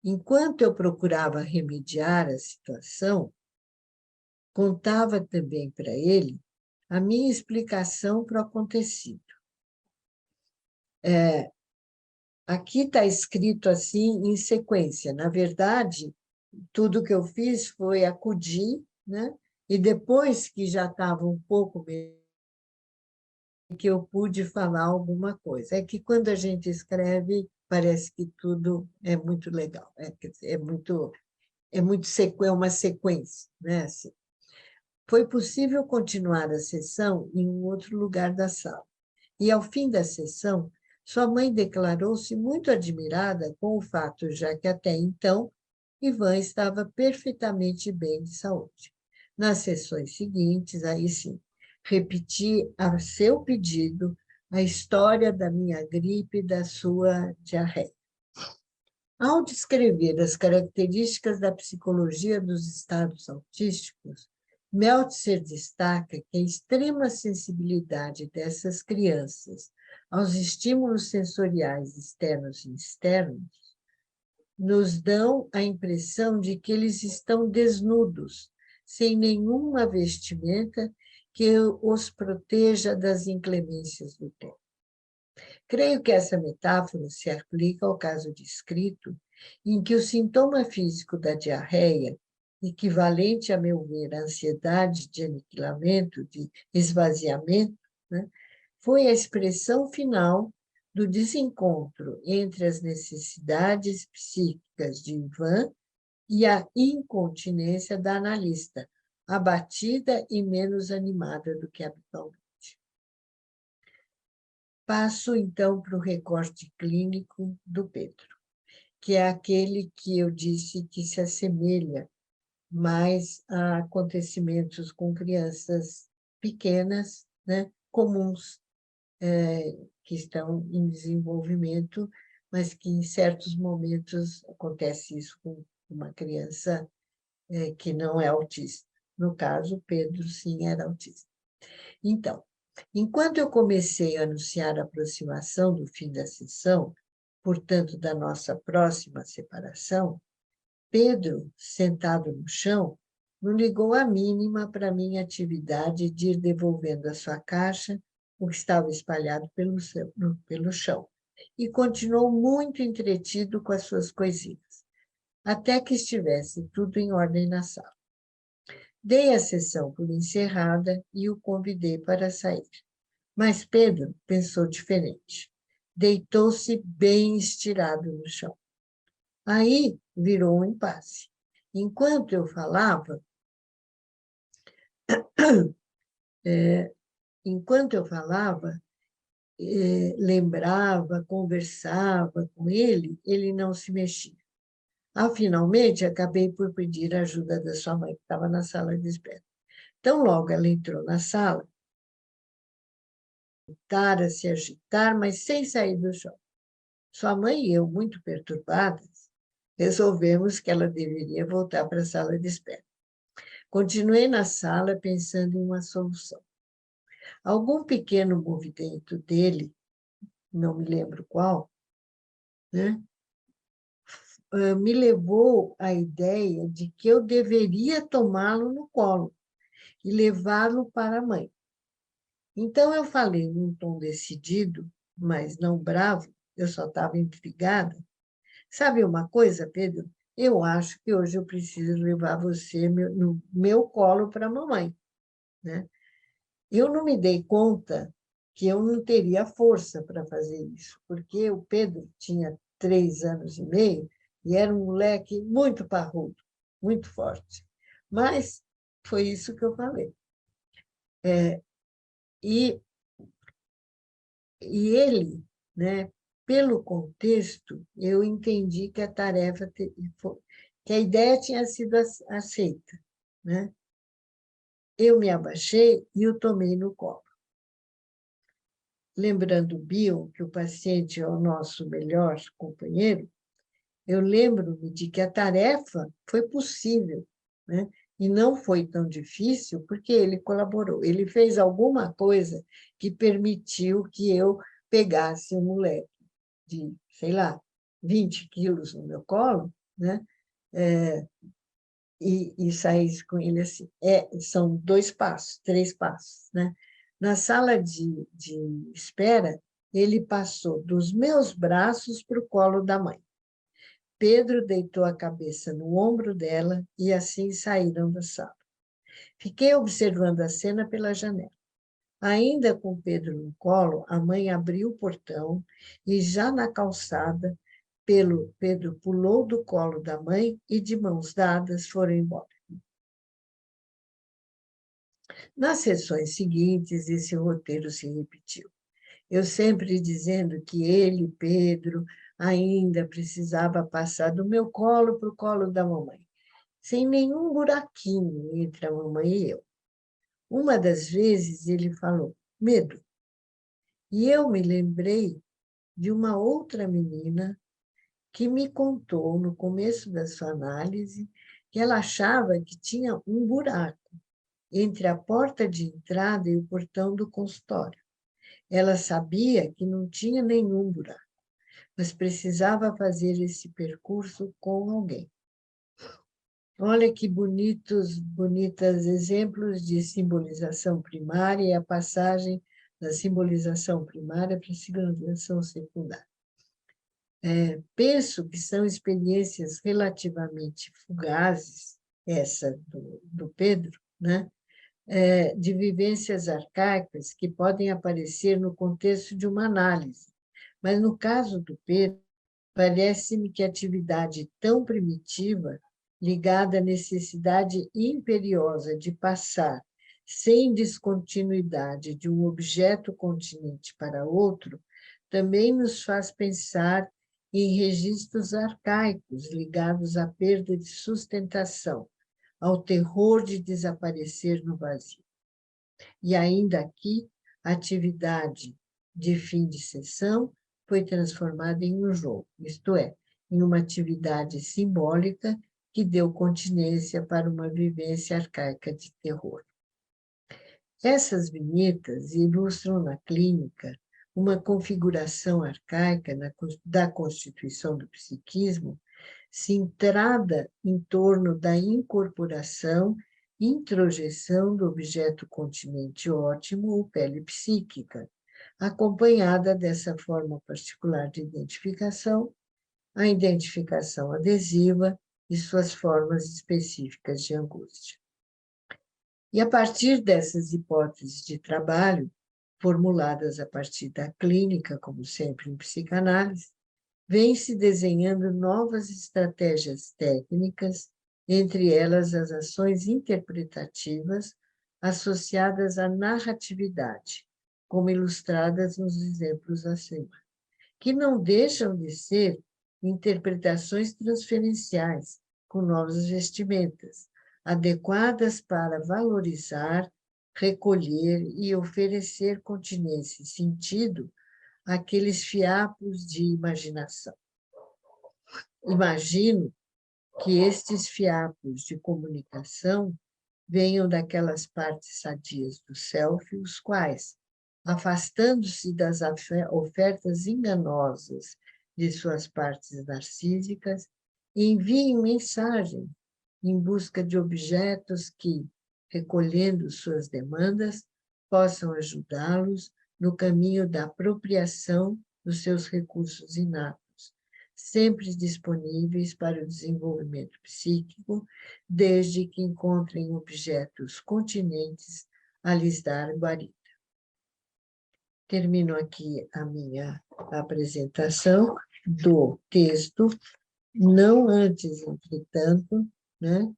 Enquanto eu procurava remediar a situação, contava também para ele a minha explicação para o acontecido. Aqui está escrito assim, em sequência. Na verdade, tudo que eu fiz foi acudir, né? E depois que já estava um pouco melhor, que eu pude falar alguma coisa. É que quando a gente escreve, parece que tudo é muito legal, é uma sequência, né? Assim. Foi possível continuar a sessão em um outro lugar da sala. E, ao fim da sessão, sua mãe declarou-se muito admirada com o fato, já que até então Ivan estava perfeitamente bem de saúde. Nas sessões seguintes, aí sim, repeti a seu pedido a história da minha gripe e da sua diarreia. Ao descrever as características da psicologia dos estados autísticos, Meltzer destaca que a extrema sensibilidade dessas crianças aos estímulos sensoriais externos e externos nos dão a impressão de que eles estão desnudos, sem nenhuma vestimenta que os proteja das inclemências do tempo. Creio que essa metáfora se aplica ao caso descrito, em que o sintoma físico da diarreia, equivalente, a meu ver, à ansiedade de aniquilamento, de esvaziamento, né, foi a expressão final do desencontro entre as necessidades psíquicas de Ivan e a incontinência da analista, abatida e menos animada do que habitualmente. Passo, então, para o recorte clínico do Pedro, que é aquele que eu disse que se assemelha mais a acontecimentos com crianças pequenas, né, comuns, que estão em desenvolvimento, mas que em certos momentos acontece isso com uma criança que não é autista. No caso, Pedro, sim, era autista. Então, enquanto eu comecei a anunciar a aproximação do fim da sessão, portanto, da nossa próxima separação, Pedro, sentado no chão, não ligou a mínima para a minha atividade de ir devolvendo a sua caixa, o que estava espalhado pelo chão, e continuou muito entretido com as suas coisinhas, até que estivesse tudo em ordem na sala. Dei a sessão por encerrada e o convidei para sair. Mas Pedro pensou diferente. Deitou-se bem estirado no chão. Aí virou um impasse. Enquanto eu falava, lembrava, conversava com ele, ele não se mexia. Finalmente, acabei por pedir a ajuda da sua mãe, que estava na sala de espera. Então, logo ela entrou na sala, a se agitar, mas sem sair do chão. Sua mãe e eu, muito perturbadas, resolvemos que ela deveria voltar para a sala de espera. Continuei na sala pensando em uma solução. Algum pequeno movimento dele, não me lembro qual, né, me levou à ideia de que eu deveria tomá-lo no colo e levá-lo para a mãe. Então, eu falei num tom decidido, mas não bravo, eu só estava intrigada. Sabe uma coisa, Pedro? Eu acho que hoje eu preciso levar você no meu colo para a mamãe, né? Eu não me dei conta que eu não teria força para fazer isso, porque o Pedro tinha 3 anos e meio e era um moleque muito parrudo, muito forte. Mas foi isso que eu falei. E ele, né, pelo contexto, eu entendi que a tarefa, que a ideia tinha sido aceita, né? Eu me abaixei e o tomei no colo. Lembrando o Bill, que o paciente é o nosso melhor companheiro, eu lembro-me de que a tarefa foi possível, né? E não foi tão difícil porque ele colaborou. Ele fez alguma coisa que permitiu que eu pegasse um moleque de, sei lá, 20 quilos no meu colo, né? E saísse com ele assim. São 2 passos, 3 passos, né? Na sala de espera, ele passou dos meus braços para o colo da mãe. Pedro deitou a cabeça no ombro dela e assim saíram da sala. Fiquei observando a cena pela janela. Ainda com Pedro no colo, a mãe abriu o portão e, já na calçada, Pedro pulou do colo da mãe e, de mãos dadas, foram embora. Nas sessões seguintes, esse roteiro se repetiu. Eu sempre dizendo que ele, Pedro, ainda precisava passar do meu colo para o colo da mamãe, sem nenhum buraquinho entre a mamãe e eu. Uma das vezes ele falou, medo. E eu me lembrei de uma outra menina que me contou, no começo da sua análise, que ela achava que tinha um buraco entre a porta de entrada e o portão do consultório. Ela sabia que não tinha nenhum buraco, mas precisava fazer esse percurso com alguém. Olha que bonitos exemplos de simbolização primária e a passagem da simbolização primária para a simbolização secundária. Penso que são experiências relativamente fugazes, essa do Pedro, né? De vivências arcaicas que podem aparecer no contexto de uma análise, Mas no caso do Pedro, parece-me que a atividade tão primitiva, ligada à necessidade imperiosa de passar sem descontinuidade de um objeto continente para outro, também nos faz pensar em registros arcaicos ligados à perda de sustentação, ao terror de desaparecer no vazio. E ainda aqui, a atividade de fim de sessão foi transformada em um jogo, isto é, em uma atividade simbólica que deu continência para uma vivência arcaica de terror. Essas vinhetas ilustram na clínica uma configuração arcaica da constituição do psiquismo, centrada em torno da incorporação e introjeção do objeto continente ótimo ou pele psíquica, acompanhada dessa forma particular de identificação, a identificação adesiva e suas formas específicas de angústia. E a partir dessas hipóteses de trabalho, formuladas a partir da clínica, como sempre em psicanálise, vem-se desenhando novas estratégias técnicas, entre elas as ações interpretativas associadas à narratividade, como ilustradas nos exemplos acima, que não deixam de ser interpretações transferenciais, com novas vestimentas, adequadas para valorizar, recolher e oferecer continência e sentido àqueles fiapos de imaginação. Imagino que estes fiapos de comunicação venham daquelas partes sadias do self, os quais, afastando-se das ofertas enganosas de suas partes narcísicas, enviem mensagem em busca de objetos que, recolhendo suas demandas, possam ajudá-los no caminho da apropriação dos seus recursos inatos, sempre disponíveis para o desenvolvimento psíquico, desde que encontrem objetos continentes a lhes dar guarida. Termino aqui a minha apresentação do texto, não antes, entretanto, né,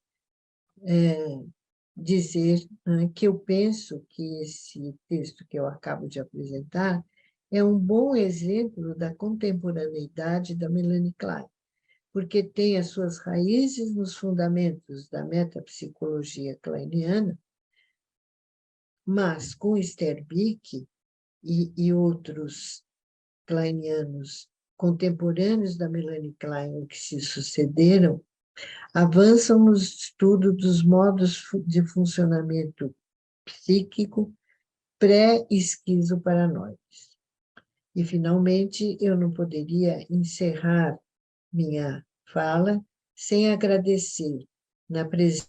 dizer que eu penso que esse texto que eu acabo de apresentar é um bom exemplo da contemporaneidade da Melanie Klein, porque tem as suas raízes nos fundamentos da metapsicologia kleiniana, mas com Sterbick e outros kleinianos contemporâneos da Melanie Klein que se sucederam, avançam no estudo dos modos de funcionamento psíquico pré-esquizoparanoides. E, finalmente, eu não poderia encerrar minha fala sem agradecer, na presença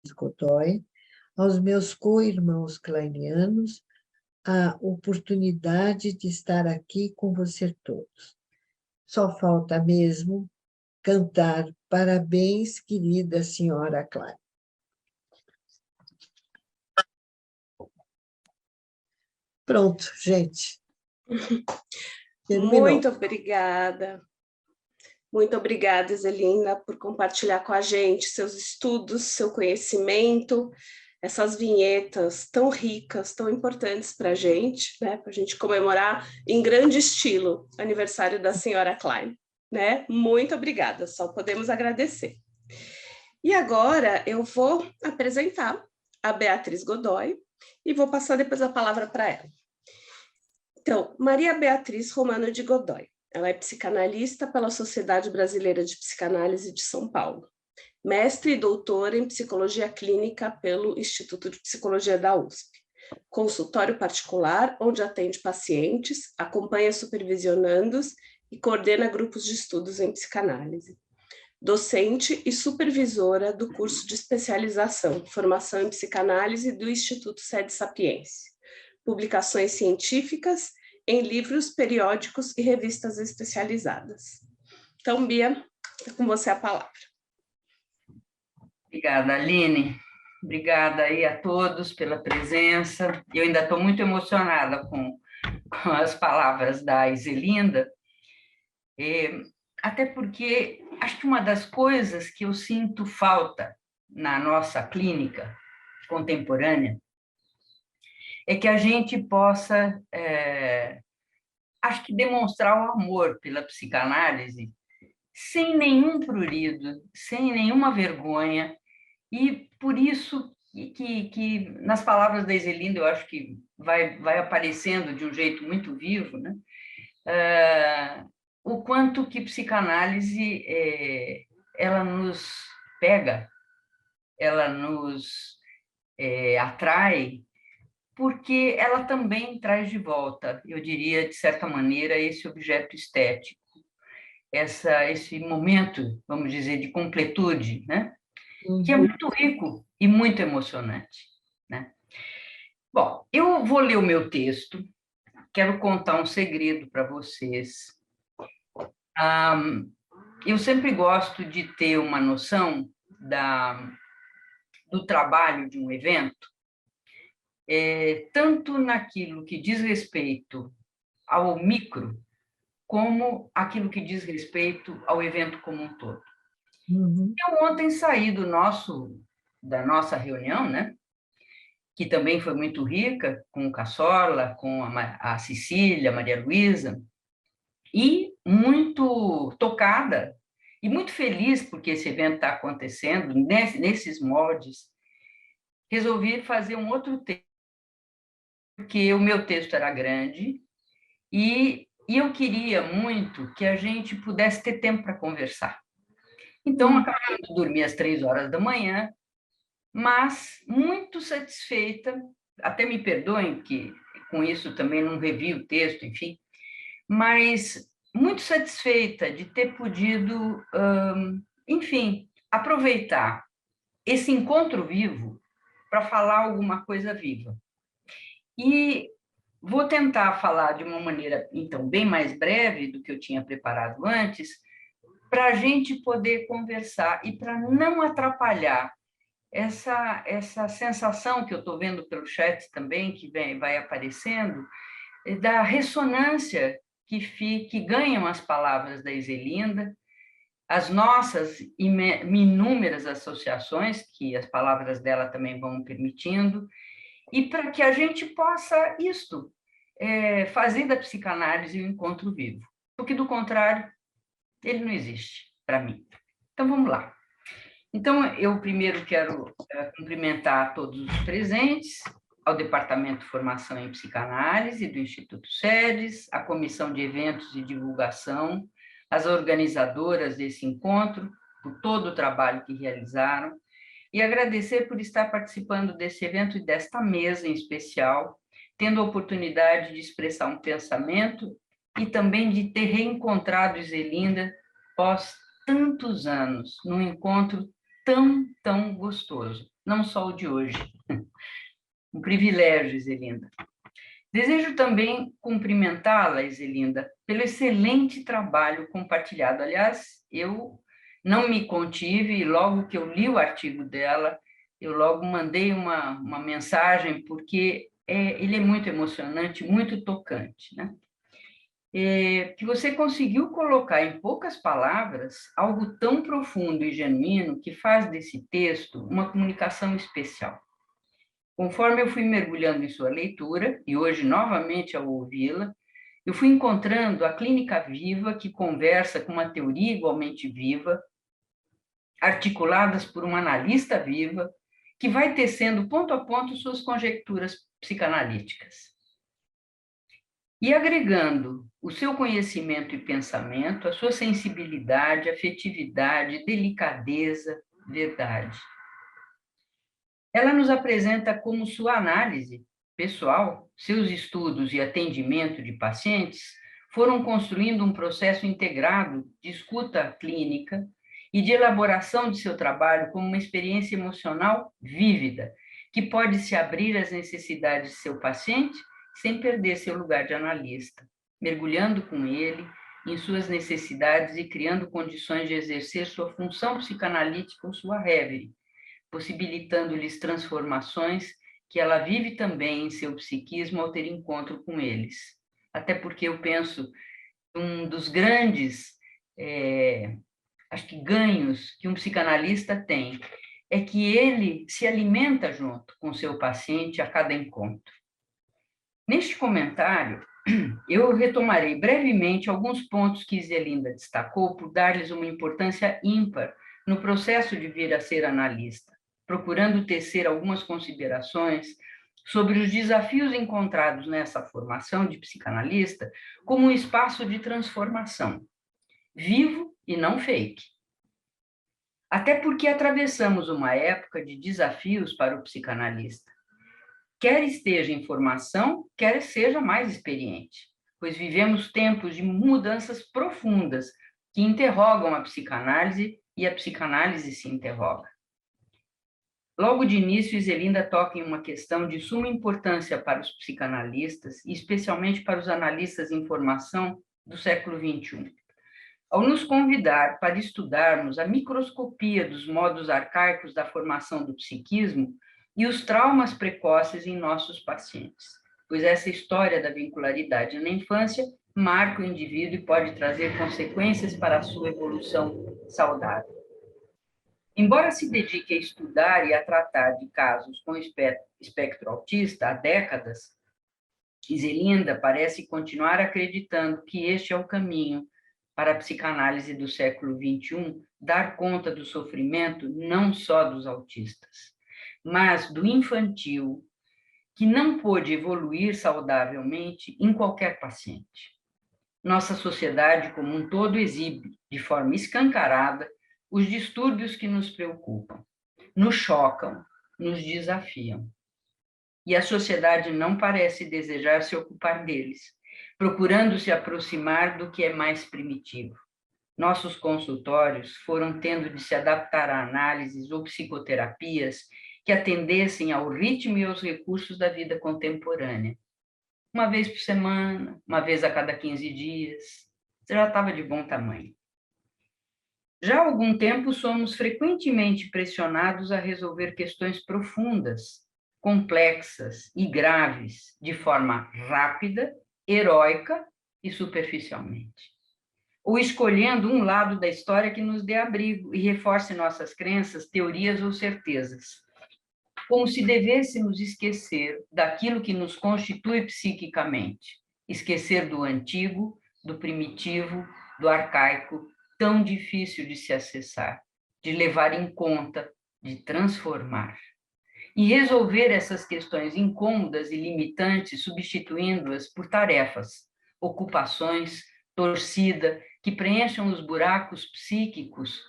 de Godoy, aos meus co-irmãos kleinianos, a oportunidade de estar aqui com você todos. Só falta mesmo cantar parabéns, querida senhora Klein. Pronto, gente. Terminou. Muito obrigada. Muito obrigada, Zelina, por compartilhar com a gente seus estudos, seu conhecimento, essas vinhetas tão ricas, tão importantes para a gente, né? Para a gente comemorar em grande estilo o aniversário da senhora Klein, né? Muito obrigada, só podemos agradecer. E agora eu vou apresentar a Beatriz Godoy e vou passar depois a palavra para ela. Então, Maria Beatriz Romano de Godoy. Ela é psicanalista pela Sociedade Brasileira de Psicanálise de São Paulo, mestre e doutora em Psicologia Clínica pelo Instituto de Psicologia da USP, consultório particular onde atende pacientes, acompanha supervisionandos e coordena grupos de estudos em psicanálise. Docente e supervisora do curso de especialização, formação em psicanálise do Instituto Sede Sapiense. Publicações científicas em livros, periódicos e revistas especializadas. Então, Bia, é com você a palavra. Obrigada, Aline. Obrigada aí a todos pela presença. Eu ainda estou muito emocionada com com as palavras da Iselinda, até porque acho que uma das coisas que eu sinto falta na nossa clínica contemporânea é que a gente possa, acho que demonstrar o amor pela psicanálise sem nenhum prurido, sem nenhuma vergonha, e por isso que nas palavras da Iselinda, eu acho que vai aparecendo de um jeito muito vivo, né? O quanto que psicanálise ela nos pega, ela nos atrai, porque ela também traz de volta, eu diria, de certa maneira, esse objeto estético, esse momento, vamos dizer, de completude, né? Que é muito rico e muito emocionante, né? Bom, eu vou ler o meu texto, quero contar um segredo para vocês. Eu sempre gosto de ter uma noção do trabalho de um evento, tanto naquilo que diz respeito ao micro, como aquilo que diz respeito ao evento como um todo. Eu ontem saí da nossa reunião, né, que também foi muito rica, com o Cassola, com a Cecília, a Maria Luísa, e muito tocada e muito feliz porque esse evento está acontecendo nesses moldes. Resolvi fazer um outro texto, porque o meu texto era grande e eu queria muito que a gente pudesse ter tempo para conversar. Então, acabei de dormir às 3 horas da manhã, mas muito satisfeita, até me perdoem, que com isso também não revi o texto, enfim, mas muito satisfeita de ter podido, enfim, aproveitar esse encontro vivo para falar alguma coisa viva. E vou tentar falar de uma maneira, então, bem mais breve do que eu tinha preparado antes, para a gente poder conversar e para não atrapalhar essa sensação que eu estou vendo pelo chat também, que vai aparecendo, da ressonância que ganham as palavras da Iselinda, as nossas inúmeras associações, que as palavras dela também vão permitindo, e para que a gente possa fazer da psicanálise um encontro vivo, porque, do contrário, ele não existe para mim. Então, vamos lá. Então, eu primeiro quero cumprimentar todos os presentes, ao Departamento de Formação em Psicanálise do Instituto SEDES, à Comissão de Eventos e Divulgação, as organizadoras desse encontro, por todo o trabalho que realizaram, e agradecer por estar participando desse evento e desta mesa em especial, tendo a oportunidade de expressar um pensamento e também de ter reencontrado Iselinda após tantos anos, num encontro tão, tão gostoso, não só o de hoje. Um privilégio, Iselinda. Desejo também cumprimentá-la, Iselinda, pelo excelente trabalho compartilhado. Aliás, eu não me contive e logo que eu li o artigo dela, eu logo mandei uma mensagem, porque ele é muito emocionante, muito tocante, né? Que você conseguiu colocar em poucas palavras algo tão profundo e genuíno que faz desse texto uma comunicação especial. Conforme eu fui mergulhando em sua leitura, e hoje novamente ao ouvi-la, eu fui encontrando a clínica viva que conversa com uma teoria igualmente viva, articuladas por uma analista viva, que vai tecendo ponto a ponto suas conjecturas psicanalíticas. E agregando o seu conhecimento e pensamento, a sua sensibilidade, afetividade, delicadeza, verdade. Ela nos apresenta como sua análise pessoal, seus estudos e atendimento de pacientes foram construindo um processo integrado de escuta clínica e de elaboração de seu trabalho como uma experiência emocional vívida, que pode se abrir às necessidades de seu paciente sem perder seu lugar de analista, mergulhando com ele em suas necessidades e criando condições de exercer sua função psicanalítica ou sua reverie, possibilitando-lhes transformações que ela vive também em seu psiquismo ao ter encontro com eles. até porque eu penso que um dos grandes, acho que ganhos que um psicanalista tem é que ele se alimenta junto com o seu paciente a cada encontro. Neste comentário, eu retomarei brevemente alguns pontos que Zelinda destacou por dar-lhes uma importância ímpar no processo de vir a ser analista, procurando tecer algumas considerações sobre os desafios encontrados nessa formação de psicanalista como um espaço de transformação, vivo e não fake. Até porque atravessamos uma época de desafios para o psicanalista, quer esteja em formação, quer seja mais experiente, pois vivemos tempos de mudanças profundas que interrogam a psicanálise e a psicanálise se interroga. Logo de início, Zelinda toca em uma questão de suma importância para os psicanalistas e especialmente para os analistas em formação do século XXI. Ao nos convidar para estudarmos a microscopia dos modos arcaicos da formação do psiquismo e os traumas precoces em nossos pacientes, pois essa história da vincularidade na infância marca o indivíduo e pode trazer consequências para a sua evolução saudável. Embora se dedique a estudar e a tratar de casos com espectro autista há décadas, Zelinda parece continuar acreditando que este é o caminho para a psicanálise do século XXI, dar conta do sofrimento não só dos autistas, mas do infantil, que não pôde evoluir saudavelmente em qualquer paciente. Nossa sociedade como um todo exibe, de forma escancarada, os distúrbios que nos preocupam, nos chocam, nos desafiam. E a sociedade não parece desejar se ocupar deles, procurando se aproximar do que é mais primitivo. Nossos consultórios foram tendo de se adaptar a análises ou psicoterapias que atendessem ao ritmo e aos recursos da vida contemporânea. Uma vez por semana, uma vez a cada 15 dias, já estava de bom tamanho. Já há algum tempo somos frequentemente pressionados a resolver questões profundas, complexas e graves, de forma rápida, heróica e superficialmente. Ou escolhendo um lado da história que nos dê abrigo e reforce nossas crenças, teorias ou certezas. Como se devêssemos esquecer daquilo que nos constitui psiquicamente, esquecer do antigo, do primitivo, do arcaico, tão difícil de se acessar, de levar em conta, de transformar. E resolver essas questões incômodas e limitantes, substituindo-as por tarefas, ocupações, torcida, que preencham os buracos psíquicos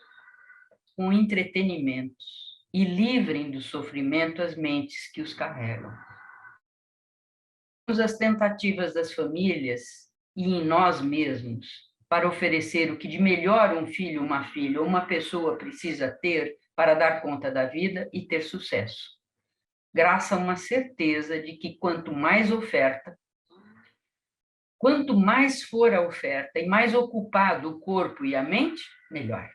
com entretenimentos e livrem do sofrimento as mentes que os carregam. As tentativas das famílias e em nós mesmos para oferecer o que de melhor um filho, uma filha ou uma pessoa precisa ter para dar conta da vida e ter sucesso. Graças a uma certeza de que quanto mais for a oferta e mais ocupado o corpo e a mente, melhor.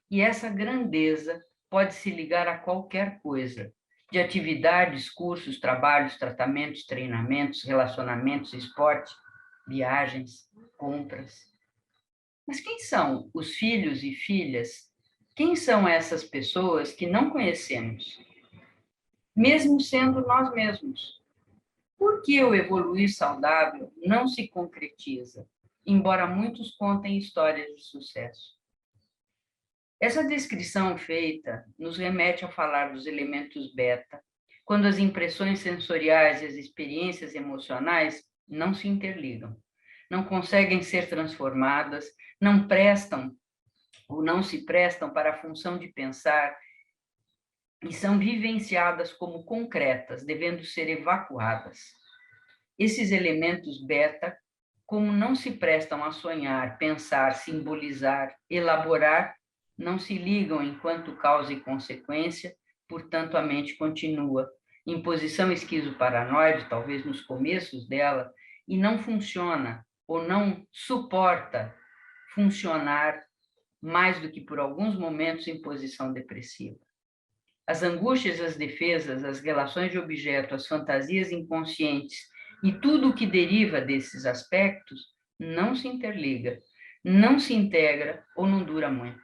E essa grandeza pode se ligar a qualquer coisa, de atividades, cursos, trabalhos, tratamentos, treinamentos, relacionamentos, esporte, viagens, compras. Mas quem são os filhos e filhas? Quem são essas pessoas que não conhecemos? Mesmo sendo nós mesmos. Por que o evoluir saudável não se concretiza, embora muitos contem histórias de sucesso? Essa descrição feita nos remete a falar dos elementos beta, quando as impressões sensoriais e as experiências emocionais não se interligam, não conseguem ser transformadas, não prestam ou não se prestam para a função de pensar e são vivenciadas como concretas, devendo ser evacuadas. Esses elementos beta, como não se prestam a sonhar, pensar, simbolizar, elaborar, não se ligam enquanto causa e consequência, portanto a mente continua em posição esquizoparanoide, talvez nos começos dela, e não funciona ou não suporta funcionar mais do que por alguns momentos em posição depressiva. As angústias, as defesas, as relações de objeto, as fantasias inconscientes E tudo o que deriva desses aspectos não se interliga, não se integra ou não dura muito.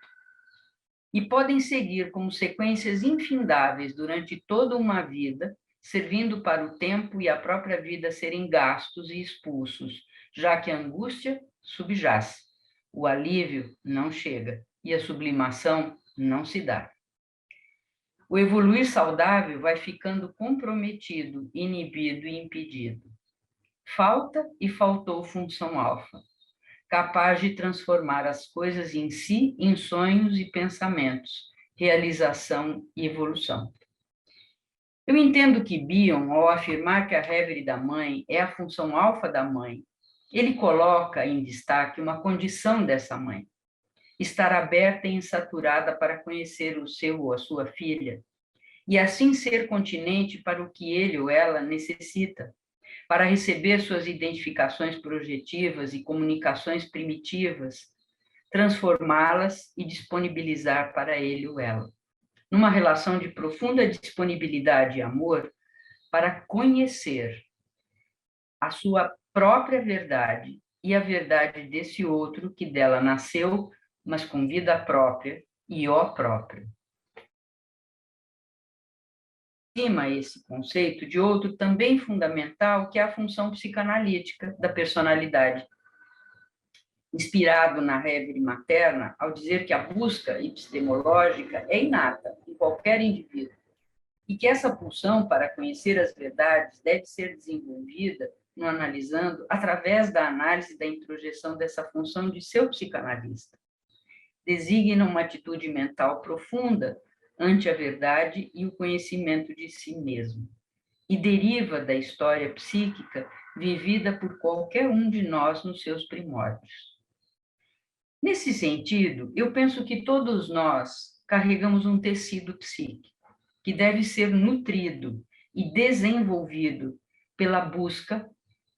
E podem seguir como sequências infindáveis durante toda uma vida, servindo para o tempo e a própria vida serem gastos e expulsos, já que a angústia subjaz, o alívio não chega e a sublimação não se dá. O evoluir saudável vai ficando comprometido, inibido e impedido. Falta e faltou função alfa, capaz de transformar as coisas em si em sonhos e pensamentos, realização e evolução. Eu entendo que Bion, ao afirmar que a Reverie da mãe é a função alfa da mãe, ele coloca em destaque uma condição dessa mãe: estar aberta e insaturada para conhecer o seu ou a sua filha, e assim ser continente para o que ele ou ela necessita, para receber suas identificações projetivas e comunicações primitivas, transformá-las e disponibilizar para ele ou ela, numa relação de profunda disponibilidade e amor, para conhecer a sua própria verdade e a verdade desse outro que dela nasceu, mas com vida própria e ó próprio. Acima esse conceito de outro também fundamental, que é a função psicanalítica da personalidade, inspirado na Reverie materna, ao dizer que a busca epistemológica é inata em qualquer indivíduo e que essa pulsão para conhecer as verdades deve ser desenvolvida no analisando através da análise da introjeção dessa função de seu psicanalista. Designa uma atitude mental profunda ante a verdade e o conhecimento de si mesmo, e deriva da história psíquica vivida por qualquer um de nós nos seus primórdios. Nesse sentido, eu penso que todos nós carregamos um tecido psíquico, que deve ser nutrido e desenvolvido pela busca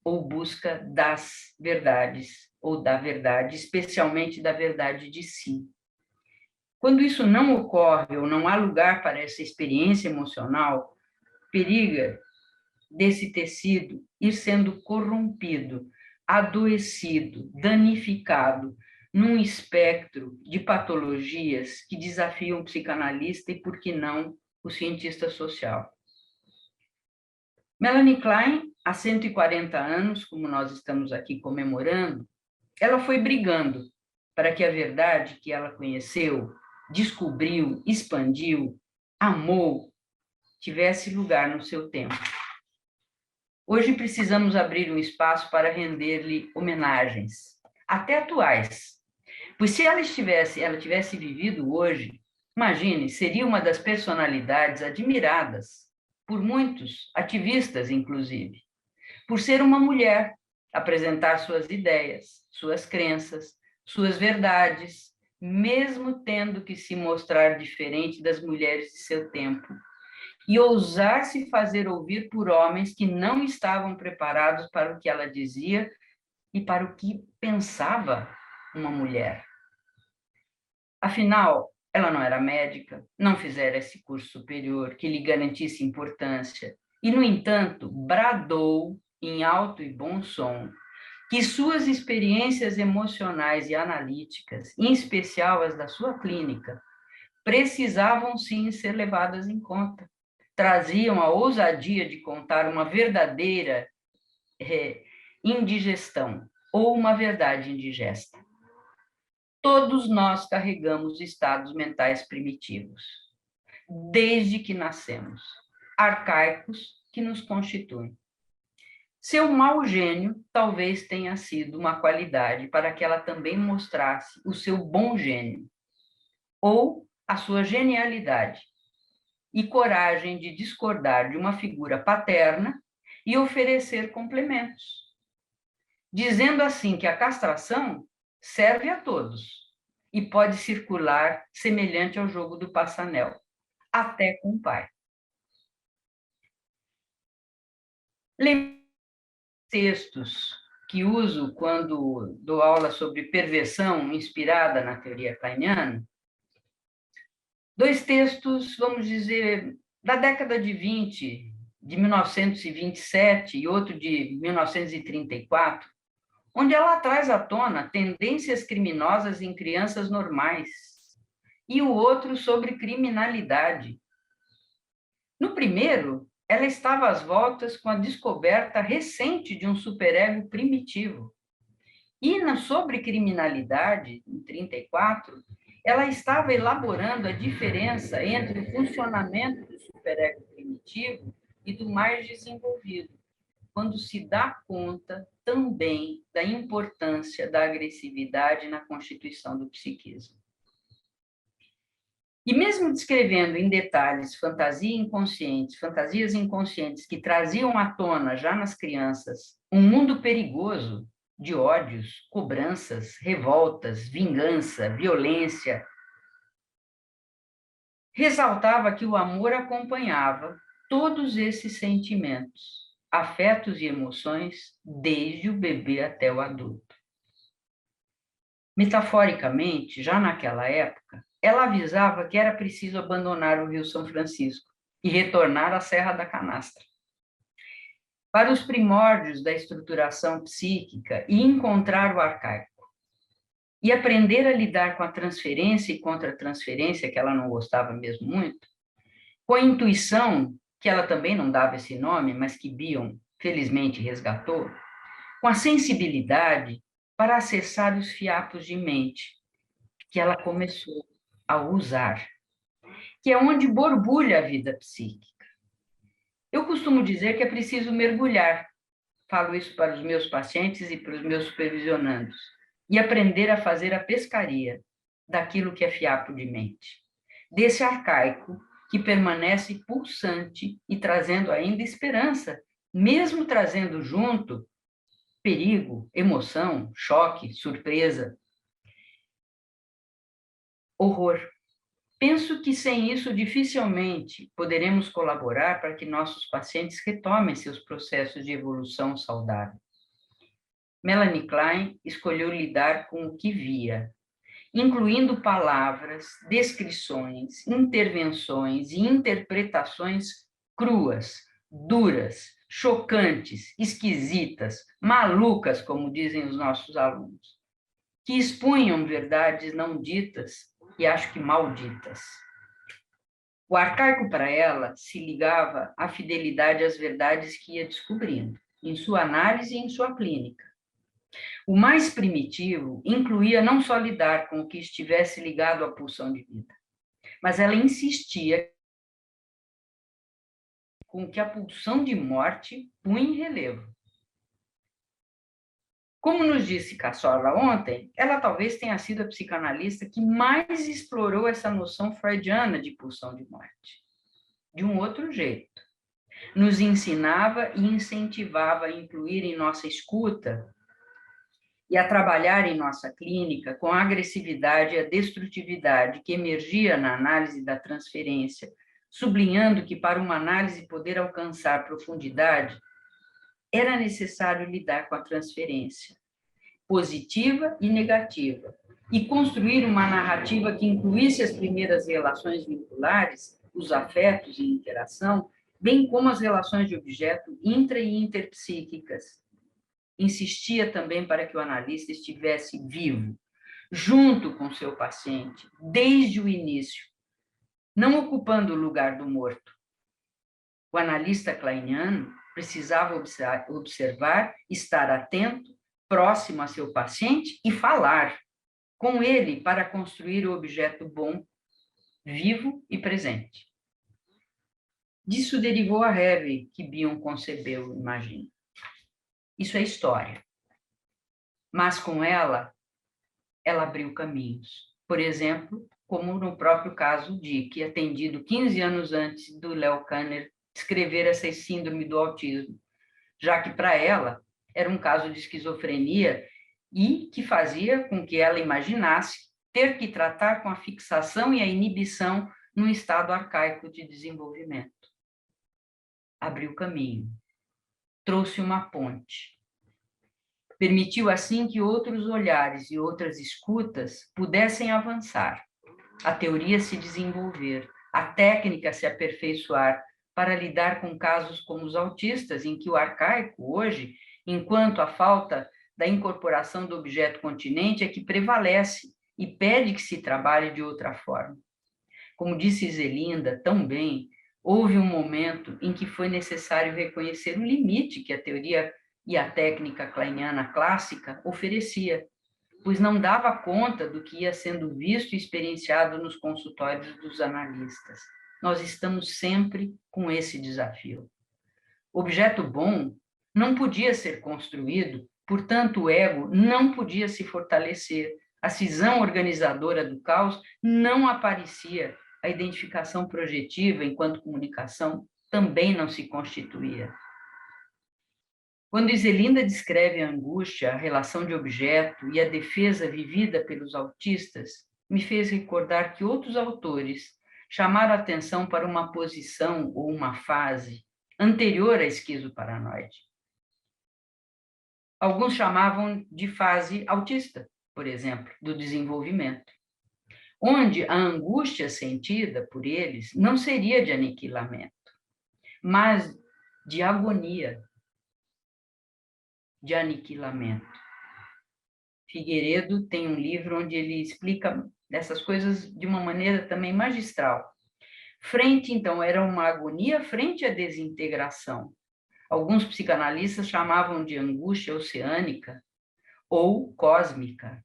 ou busca das verdades, ou da verdade, especialmente da verdade de si. Quando isso não ocorre ou não há lugar para essa experiência emocional, periga desse tecido ir sendo corrompido, adoecido, danificado, num espectro de patologias que desafiam o psicanalista e, por que não, o cientista social. Melanie Klein, há 140 anos, como nós estamos aqui comemorando, ela foi brigando para que a verdade que ela conheceu, descobriu, expandiu, amou, tivesse lugar no seu tempo. Hoje precisamos abrir um espaço para render-lhe homenagens, até atuais. Pois se ela tivesse vivido hoje, imagine, seria uma das personalidades admiradas por muitos, ativistas inclusive, por ser uma mulher, apresentar suas ideias, suas crenças, suas verdades, mesmo tendo que se mostrar diferente das mulheres de seu tempo, e ousar se fazer ouvir por homens que não estavam preparados para o que ela dizia e para o que pensava uma mulher. Afinal, ela não era médica, não fizera esse curso superior que lhe garantisse importância, e, no entanto, bradou em alto e bom som que suas experiências emocionais e analíticas, em especial as da sua clínica, precisavam sim ser levadas em conta. Traziam a ousadia de contar uma verdadeira indigestão ou uma verdade indigesta. Todos nós carregamos estados mentais primitivos, desde que nascemos, arcaicos que nos constituem. Seu mau gênio talvez tenha sido uma qualidade para que ela também mostrasse o seu bom gênio, ou a sua genialidade, e coragem de discordar de uma figura paterna e oferecer complementos, dizendo assim que a castração serve a todos e pode circular semelhante ao jogo do passanel, até com o pai. Textos que uso quando dou aula sobre perversão inspirada na teoria kleiniana, 2 textos, vamos dizer, da década de 20, de 1927 e outro de 1934, onde ela traz à tona tendências criminosas em crianças normais, e o outro sobre criminalidade. No primeiro, ela estava às voltas com a descoberta recente de um superego primitivo. E na sobre criminalidade, em 34, ela estava elaborando a diferença entre o funcionamento do superego primitivo e do mais desenvolvido, quando se dá conta também da importância da agressividade na constituição do psiquismo. E mesmo descrevendo em detalhes fantasias inconscientes que traziam à tona já nas crianças um mundo perigoso de ódios, cobranças, revoltas, vingança, violência, ressaltava que o amor acompanhava todos esses sentimentos, afetos e emoções, desde o bebê até o adulto. Metaforicamente, já naquela época, ela avisava que era preciso abandonar o Rio São Francisco e retornar à Serra da Canastra, para os primórdios da estruturação psíquica e encontrar o arcaico. E aprender a lidar com a transferência e contra-transferência, que ela não gostava mesmo muito, com a intuição, que ela também não dava esse nome, mas que Bion, felizmente, resgatou, com a sensibilidade para acessar os fiapos de mente, que ela começou a usar, que é onde borbulha a vida psíquica. Eu costumo dizer que é preciso mergulhar, falo isso para os meus pacientes e para os meus supervisionandos, e aprender a fazer a pescaria daquilo que é fiapo de mente, desse arcaico que permanece pulsante e trazendo ainda esperança, mesmo trazendo junto perigo, emoção, choque, surpresa, horror. Penso que sem isso dificilmente poderemos colaborar para que nossos pacientes retomem seus processos de evolução saudável. Melanie Klein escolheu lidar com o que via, incluindo palavras, descrições, intervenções e interpretações cruas, duras, chocantes, esquisitas, malucas, como dizem os nossos alunos, que expunham verdades não ditas e acho que malditas. O arcaico para ela se ligava à fidelidade às verdades que ia descobrindo, em sua análise e em sua clínica. O mais primitivo incluía não só lidar com o que estivesse ligado à pulsão de vida, mas ela insistia com o que a pulsão de morte punha em relevo. Como nos disse Cassorla ontem, ela talvez tenha sido a psicanalista que mais explorou essa noção freudiana de pulsão de morte. De um outro jeito. Nos ensinava e incentivava a incluir em nossa escuta e a trabalhar em nossa clínica com a agressividade e a destrutividade que emergia na análise da transferência, sublinhando que para uma análise poder alcançar profundidade, era necessário lidar com a transferência, positiva e negativa, e construir uma narrativa que incluísse as primeiras relações vinculares, os afetos e interação, bem como as relações de objeto intra- e interpsíquicas. Insistia também para que o analista estivesse vivo, junto com seu paciente, desde o início, não ocupando o lugar do morto. O analista kleiniano precisava observar, estar atento, próximo a seu paciente e falar com ele para construir o objeto bom, vivo e presente. Disso derivou a Rêve que Bion concebeu, imagino. Isso é história. Mas com ela abriu caminhos. Por exemplo, como no próprio caso de que, atendido 15 anos antes do Léo Kanner descrever essa síndrome do autismo, já que para ela era um caso de esquizofrenia e que fazia com que ela imaginasse ter que tratar com a fixação e a inibição num estado arcaico de desenvolvimento. Abriu caminho, trouxe uma ponte. Permitiu assim que outros olhares e outras escutas pudessem avançar, a teoria se desenvolver, a técnica se aperfeiçoar, para lidar com casos como os autistas, em que o arcaico hoje, enquanto a falta da incorporação do objeto continente é que prevalece e pede que se trabalhe de outra forma. Como disse Zelinda tão bem, houve um momento em que foi necessário reconhecer o limite que a teoria e a técnica kleiniana clássica oferecia, pois não dava conta do que ia sendo visto e experienciado nos consultórios dos analistas. Nós estamos sempre com esse desafio. Objeto bom não podia ser construído, portanto, o ego não podia se fortalecer, a cisão organizadora do caos não aparecia, a identificação projetiva enquanto comunicação também não se constituía. Quando Zelinda descreve a angústia, a relação de objeto e a defesa vivida pelos autistas, me fez recordar que outros autores chamaram atenção para uma posição ou uma fase anterior à esquizoparanoide. Alguns chamavam de fase autista, por exemplo, do desenvolvimento, onde a angústia sentida por eles não seria de aniquilamento, mas de agonia, de aniquilamento. Figueiredo tem um livro onde ele explica essas coisas de uma maneira também magistral. Então, era uma agonia frente à desintegração. Alguns psicanalistas chamavam de angústia oceânica ou cósmica.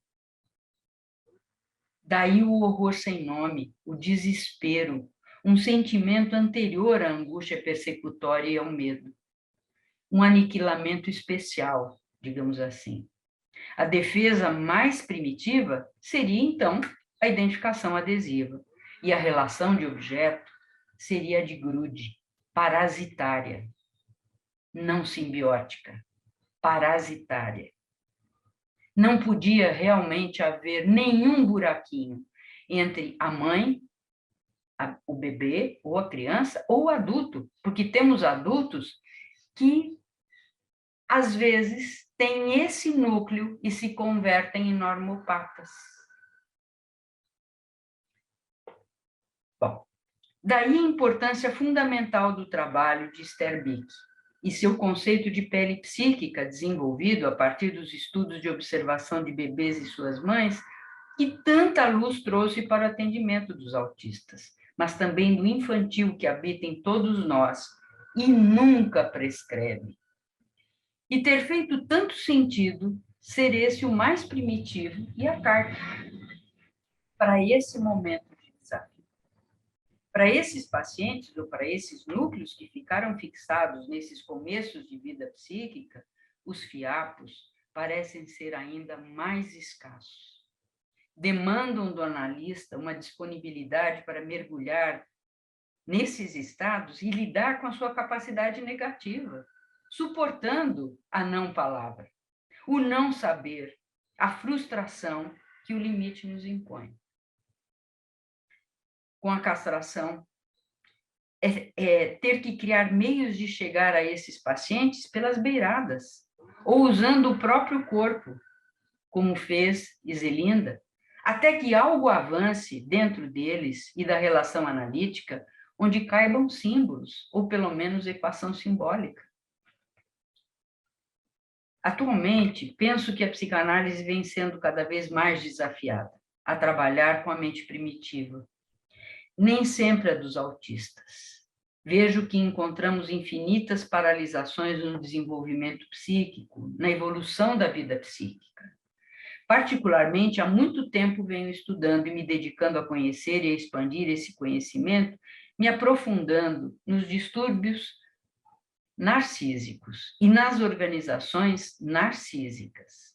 Daí o horror sem nome, o desespero, um sentimento anterior à angústia persecutória e ao medo. Um aniquilamento especial, digamos assim. A defesa mais primitiva seria, então, a identificação adesiva, e a relação de objeto seria a de grude, parasitária, não simbiótica, parasitária. Não podia realmente haver nenhum buraquinho entre a mãe, o bebê, ou a criança, ou o adulto, porque temos adultos que, às vezes, têm esse núcleo e se convertem em normopatas. Bom, daí a importância fundamental do trabalho de Esther Bick e seu conceito de pele psíquica, desenvolvido a partir dos estudos de observação de bebês e suas mães, que tanta luz trouxe para o atendimento dos autistas, mas também do infantil que habita em todos nós e nunca prescreve. E ter feito tanto sentido ser esse o mais primitivo e arcaico para esse momento de desafio. Para esses pacientes ou para esses núcleos que ficaram fixados nesses começos de vida psíquica, os fiapos parecem ser ainda mais escassos. Demandam do analista uma disponibilidade para mergulhar nesses estados e lidar com a sua capacidade negativa, suportando a não palavra, o não saber, a frustração que o limite nos impõe. Com a castração, ter que criar meios de chegar a esses pacientes pelas beiradas, ou usando o próprio corpo, como fez Zelinda, até que algo avance dentro deles e da relação analítica, onde caibam símbolos, ou pelo menos equação simbólica. Atualmente, penso que a psicanálise vem sendo cada vez mais desafiada a trabalhar com a mente primitiva, nem sempre a dos autistas. Vejo que encontramos infinitas paralisações no desenvolvimento psíquico, na evolução da vida psíquica. Particularmente, há muito tempo venho estudando e me dedicando a conhecer e a expandir esse conhecimento, me aprofundando nos distúrbios narcísicos e nas organizações narcísicas.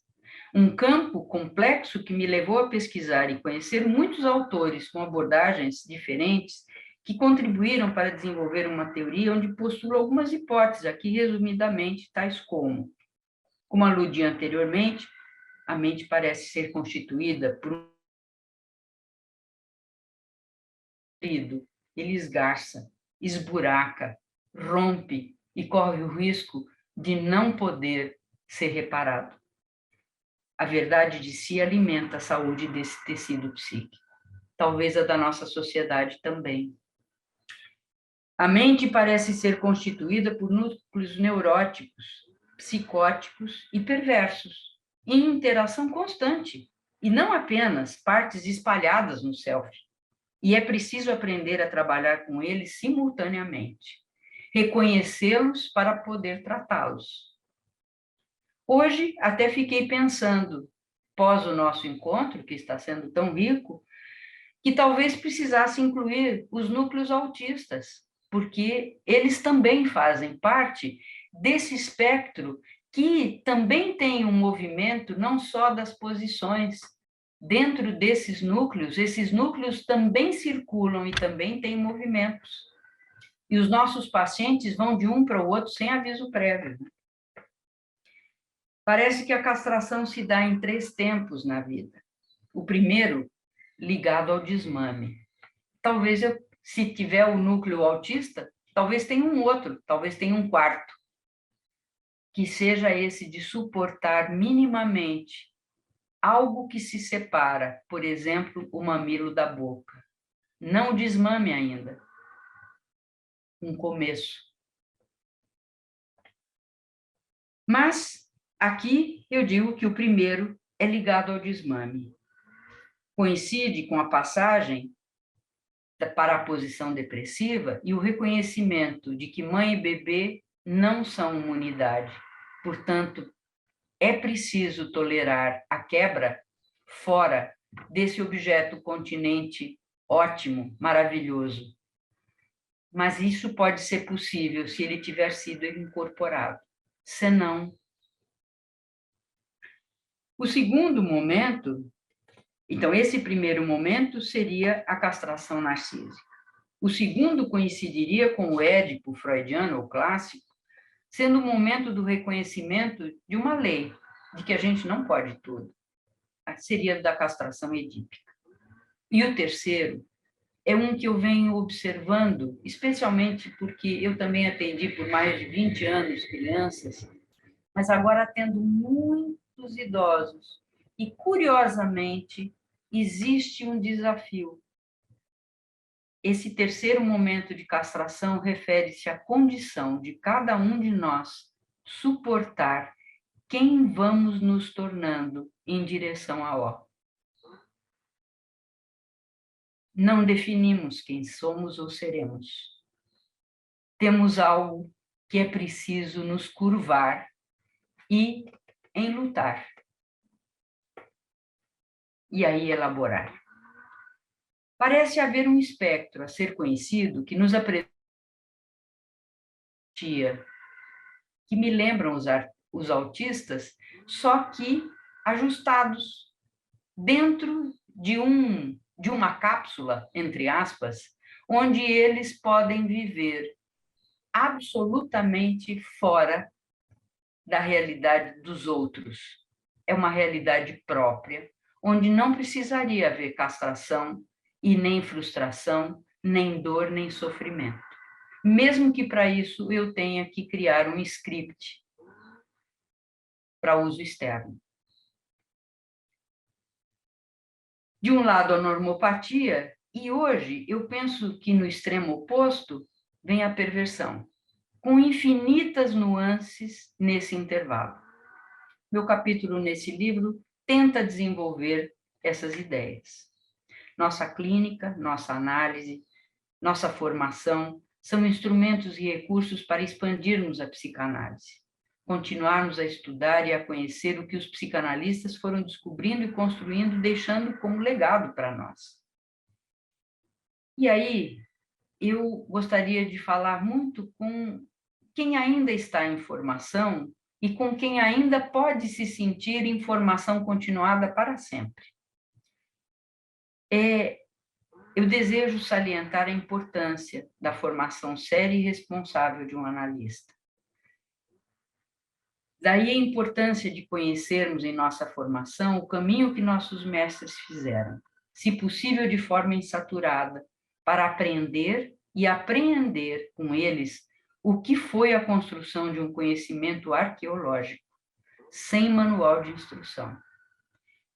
Um campo complexo que me levou a pesquisar e conhecer muitos autores com abordagens diferentes que contribuíram para desenvolver uma teoria onde postulo algumas hipóteses, aqui resumidamente, tais como aludi anteriormente, a mente parece ser constituída por um fluido, ele esgarça, esburaca, rompe e corre o risco de não poder ser reparado. A verdade de si alimenta a saúde desse tecido psíquico, talvez a da nossa sociedade também. A mente parece ser constituída por núcleos neuróticos, psicóticos e perversos, em interação constante, e não apenas partes espalhadas no self. E é preciso aprender a trabalhar com eles simultaneamente, reconhecê-los para poder tratá-los. Hoje, até fiquei pensando, pós o nosso encontro, que está sendo tão rico, que talvez precisasse incluir os núcleos autistas, porque eles também fazem parte desse espectro que também tem um movimento não só das posições. Dentro desses núcleos, esses núcleos também circulam e também têm movimentos. E os nossos pacientes vão de um para o outro sem aviso prévio. Parece que a castração se dá em 3 tempos na vida. O primeiro, ligado ao desmame. Talvez, se tiver o núcleo autista, talvez tenha um outro, talvez tenha um quarto, que seja esse de suportar minimamente algo que se separa, por exemplo, o mamilo da boca. Não desmame ainda. Um começo. Mas, aqui, eu digo que o primeiro é ligado ao desmame. Coincide com a passagem para a posição depressiva e o reconhecimento de que mãe e bebê não são uma unidade. Portanto, é preciso tolerar a quebra fora desse objeto continente ótimo, maravilhoso. Mas isso pode ser possível se ele tiver sido incorporado. Senão, o segundo momento, então esse primeiro momento seria a castração narcísica. O segundo coincidiria com o Édipo freudiano ou clássico, sendo o momento do reconhecimento de uma lei, de que a gente não pode tudo. Seria da castração edípica. E o terceiro é um que eu venho observando, especialmente porque eu também atendi por mais de 20 anos crianças, mas agora atendo muitos idosos. E, curiosamente, existe um desafio. Esse terceiro momento de castração refere-se à condição de cada um de nós suportar quem vamos nos tornando em direção a ó. Não definimos quem somos ou seremos. Temos algo que é preciso nos curvar e enlutar. E aí elaborar. Parece haver um espectro a ser conhecido que nos apresenta, que me lembram os autistas, só que ajustados dentro de uma cápsula, entre aspas, onde eles podem viver absolutamente fora da realidade dos outros. É uma realidade própria, onde não precisaria haver castração e nem frustração, nem dor, nem sofrimento. Mesmo que para isso eu tenha que criar um script para uso externo. De um lado, a normopatia, e hoje eu penso que no extremo oposto vem a perversão, com infinitas nuances nesse intervalo. Meu capítulo nesse livro tenta desenvolver essas ideias. Nossa clínica, nossa análise, nossa formação são instrumentos e recursos para expandirmos a psicanálise, continuarmos a estudar e a conhecer o que os psicanalistas foram descobrindo e construindo, deixando como legado para nós. E aí, eu gostaria de falar muito com quem ainda está em formação e com quem ainda pode se sentir em formação continuada para sempre. Eu desejo salientar a importância da formação séria e responsável de um analista. Daí a importância de conhecermos em nossa formação o caminho que nossos mestres fizeram, se possível de forma insaturada, para aprender e apreender com eles o que foi a construção de um conhecimento arqueológico, sem manual de instrução.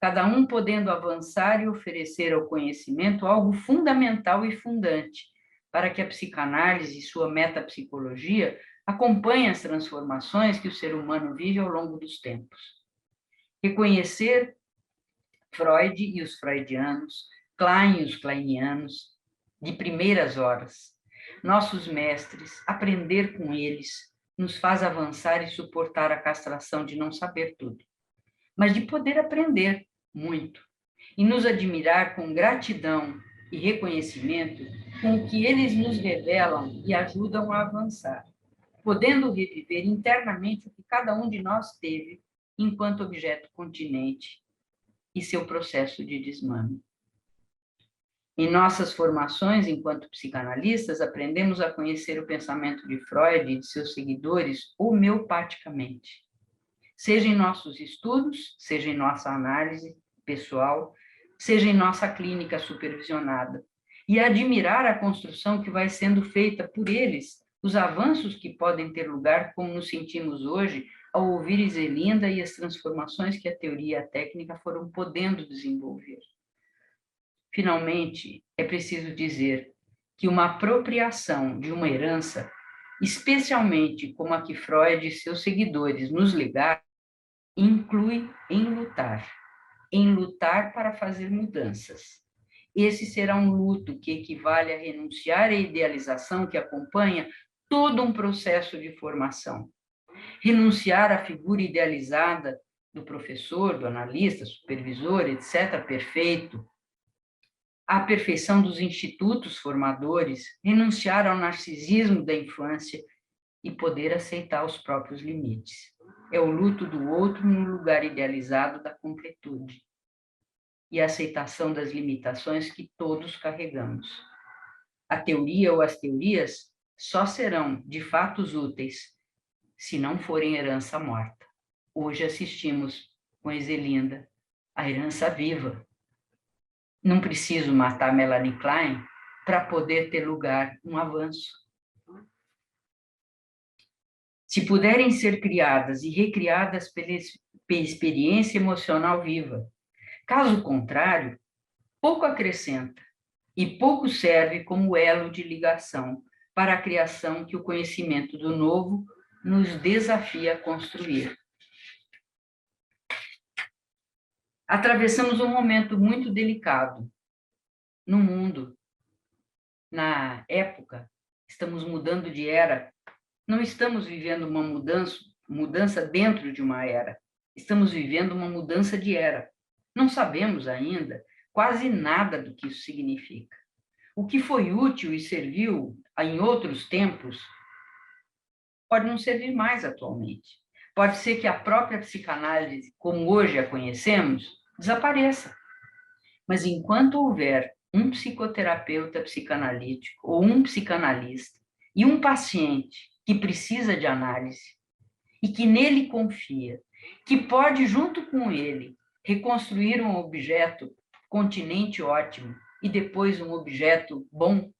Cada um podendo avançar e oferecer ao conhecimento algo fundamental e fundante, para que a psicanálise e sua metapsicologia acompanhem as transformações que o ser humano vive ao longo dos tempos. Reconhecer Freud e os freudianos, Klein e os kleinianos, de primeiras horas, nossos mestres, aprender com eles, nos faz avançar e suportar a castração de não saber tudo, mas de poder aprender muito e nos admirar com gratidão e reconhecimento com o que eles nos revelam e ajudam a avançar, podendo reviver internamente o que cada um de nós teve enquanto objeto continente e seu processo de desmame. Em nossas formações enquanto psicanalistas, aprendemos a conhecer o pensamento de Freud e de seus seguidores homeopaticamente. Seja em nossos estudos, seja em nossa análise pessoal, seja em nossa clínica supervisionada, e admirar a construção que vai sendo feita por eles, os avanços que podem ter lugar, como nos sentimos hoje, ao ouvir Iselinda e as transformações que a teoria e a técnica foram podendo desenvolver. Finalmente, é preciso dizer que uma apropriação de uma herança, especialmente como a que Freud e seus seguidores nos legaram, inclui em lutar para fazer mudanças. Esse será um luto que equivale a renunciar à idealização que acompanha todo um processo de formação. Renunciar à figura idealizada do professor, do analista, supervisor, etc., perfeito, à perfeição dos institutos formadores, renunciar ao narcisismo da infância e poder aceitar os próprios limites. É o luto do outro no lugar idealizado da completude e a aceitação das limitações que todos carregamos. A teoria ou as teorias só serão, de fato, úteis se não forem herança morta. Hoje assistimos com Iselinda a herança viva. Não preciso matar Melanie Klein para poder ter lugar um avanço. Se puderem ser criadas e recriadas pela experiência emocional viva. Caso contrário, pouco acrescenta e pouco serve como elo de ligação para a criação que o conhecimento do novo nos desafia a construir. Atravessamos um momento muito delicado no mundo. Na época, estamos mudando de era. Não estamos vivendo uma mudança dentro de uma era. Estamos vivendo uma mudança de era. Não sabemos ainda quase nada do que isso significa. O que foi útil e serviu em outros tempos pode não servir mais atualmente. Pode ser que a própria psicanálise, como hoje a conhecemos, desapareça. Mas enquanto houver um psicoterapeuta psicanalítico ou um psicanalista e um paciente que precisa de análise e que nele confia, que pode, junto com ele, reconstruir um objeto continente ótimo e depois um objeto bom,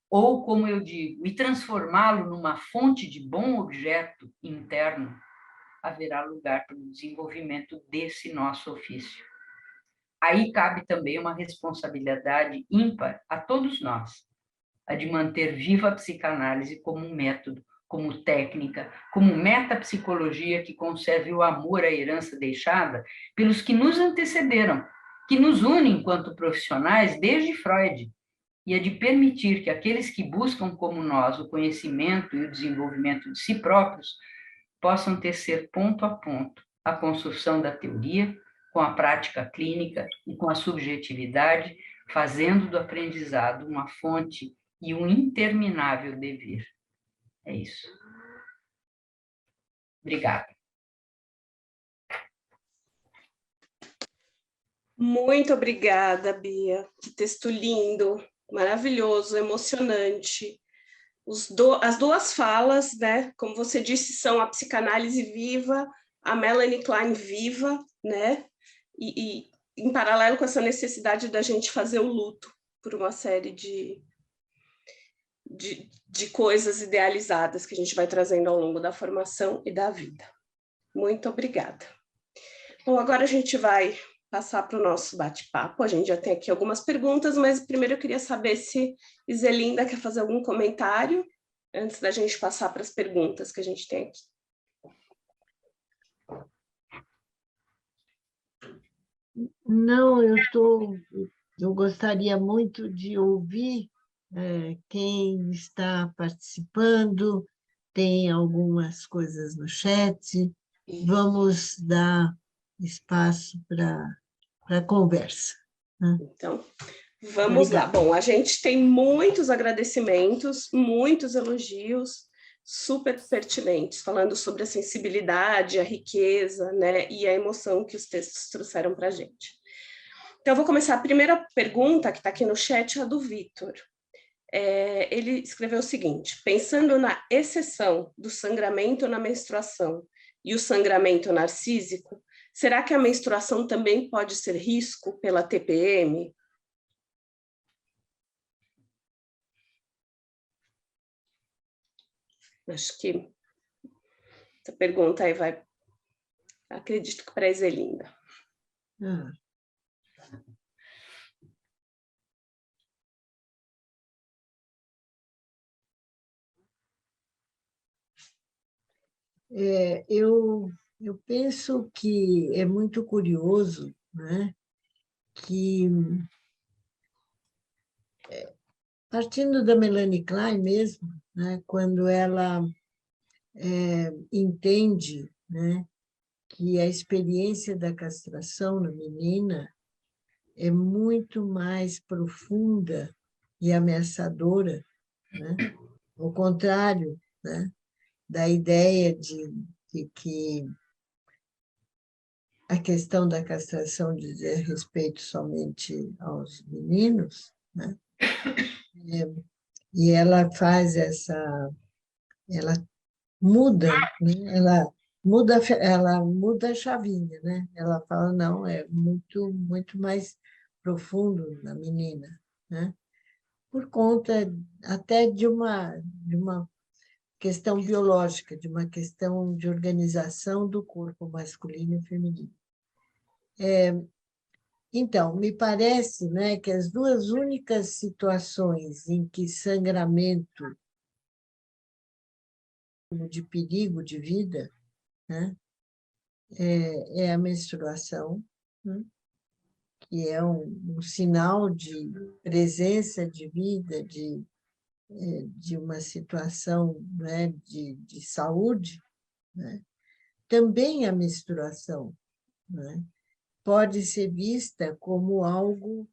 ou, como eu digo, e transformá-lo numa fonte de bom objeto interno, haverá lugar para o desenvolvimento desse nosso ofício. Aí cabe também uma responsabilidade ímpar a todos nós, a de manter viva a psicanálise como um método, como técnica, como metapsicologia que conserve o amor à herança deixada pelos que nos antecederam, que nos une enquanto profissionais desde Freud, e a de permitir que aqueles que buscam como nós o conhecimento e o desenvolvimento de si próprios possam tecer ponto a ponto a construção da teoria com a prática clínica e com a subjetividade, fazendo do aprendizado uma fonte e um interminável dever. É isso. Obrigada. Muito obrigada, Bia. Que texto lindo, maravilhoso, emocionante. As duas falas, né? Como você disse, são a psicanálise viva, a Melanie Klein viva, né? E em paralelo com essa necessidade da gente fazer o luto por uma série de coisas idealizadas que a gente vai trazendo ao longo da formação e da vida. Muito obrigada. Bom, agora a gente vai passar para o nosso bate-papo. A gente já tem aqui algumas perguntas, mas primeiro eu queria saber se Iselinda quer fazer algum comentário antes da gente passar para as perguntas que a gente tem aqui. Não, eu gostaria muito de ouvir quem está participando, tem algumas coisas no chat, vamos dar espaço para a conversa. Né? Então, vamos lá. Bom, a gente tem muitos agradecimentos, muitos elogios, super pertinentes, falando sobre a sensibilidade, a riqueza, né, e a emoção que os textos trouxeram para a gente. Então, eu vou começar. A primeira pergunta, que está aqui no chat, é a do Vitor. Ele escreveu o seguinte: pensando na exceção do sangramento na menstruação e o sangramento narcísico, será que a menstruação também pode ser risco pela TPM? Acho que essa pergunta aí vai, acredito que para a Iselinda. Eu penso que é muito curioso, né, que, partindo da Melanie Klein mesmo, né, quando ela entende, né, que a experiência da castração na menina é muito mais profunda e ameaçadora, né? Ao contrário, né, da ideia de que a questão da castração dizer respeito somente aos meninos, né? E ela faz ela muda, né? Ela muda a chavinha, né? Ela fala, não, é muito mais profundo na menina, né? Por conta até de uma questão biológica, de uma questão de organização do corpo masculino e feminino. Então, me parece, né, que as duas únicas situações em que sangramento de perigo de vida, né, é a menstruação, né, que é um sinal de presença de vida, de uma situação, né, de saúde, né. Também a menstruação, né, pode ser vista como algo,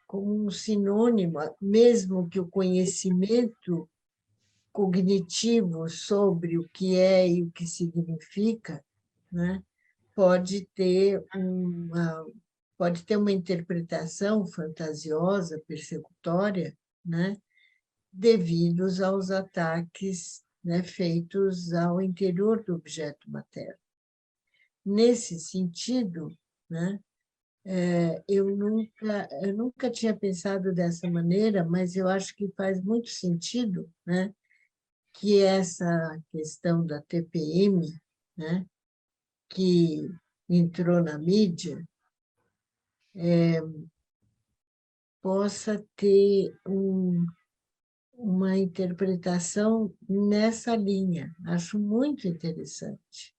como um sinônimo, mesmo que o conhecimento cognitivo sobre o que é e o que significa, né, pode ter uma interpretação fantasiosa, persecutória, né, devidos aos ataques, né, feitos ao interior do objeto materno. Nesse sentido, né, eu nunca tinha pensado dessa maneira, mas eu acho que faz muito sentido, né, que essa questão da TPM, né, que entrou na mídia, possa ter uma interpretação nessa linha. Acho muito interessante,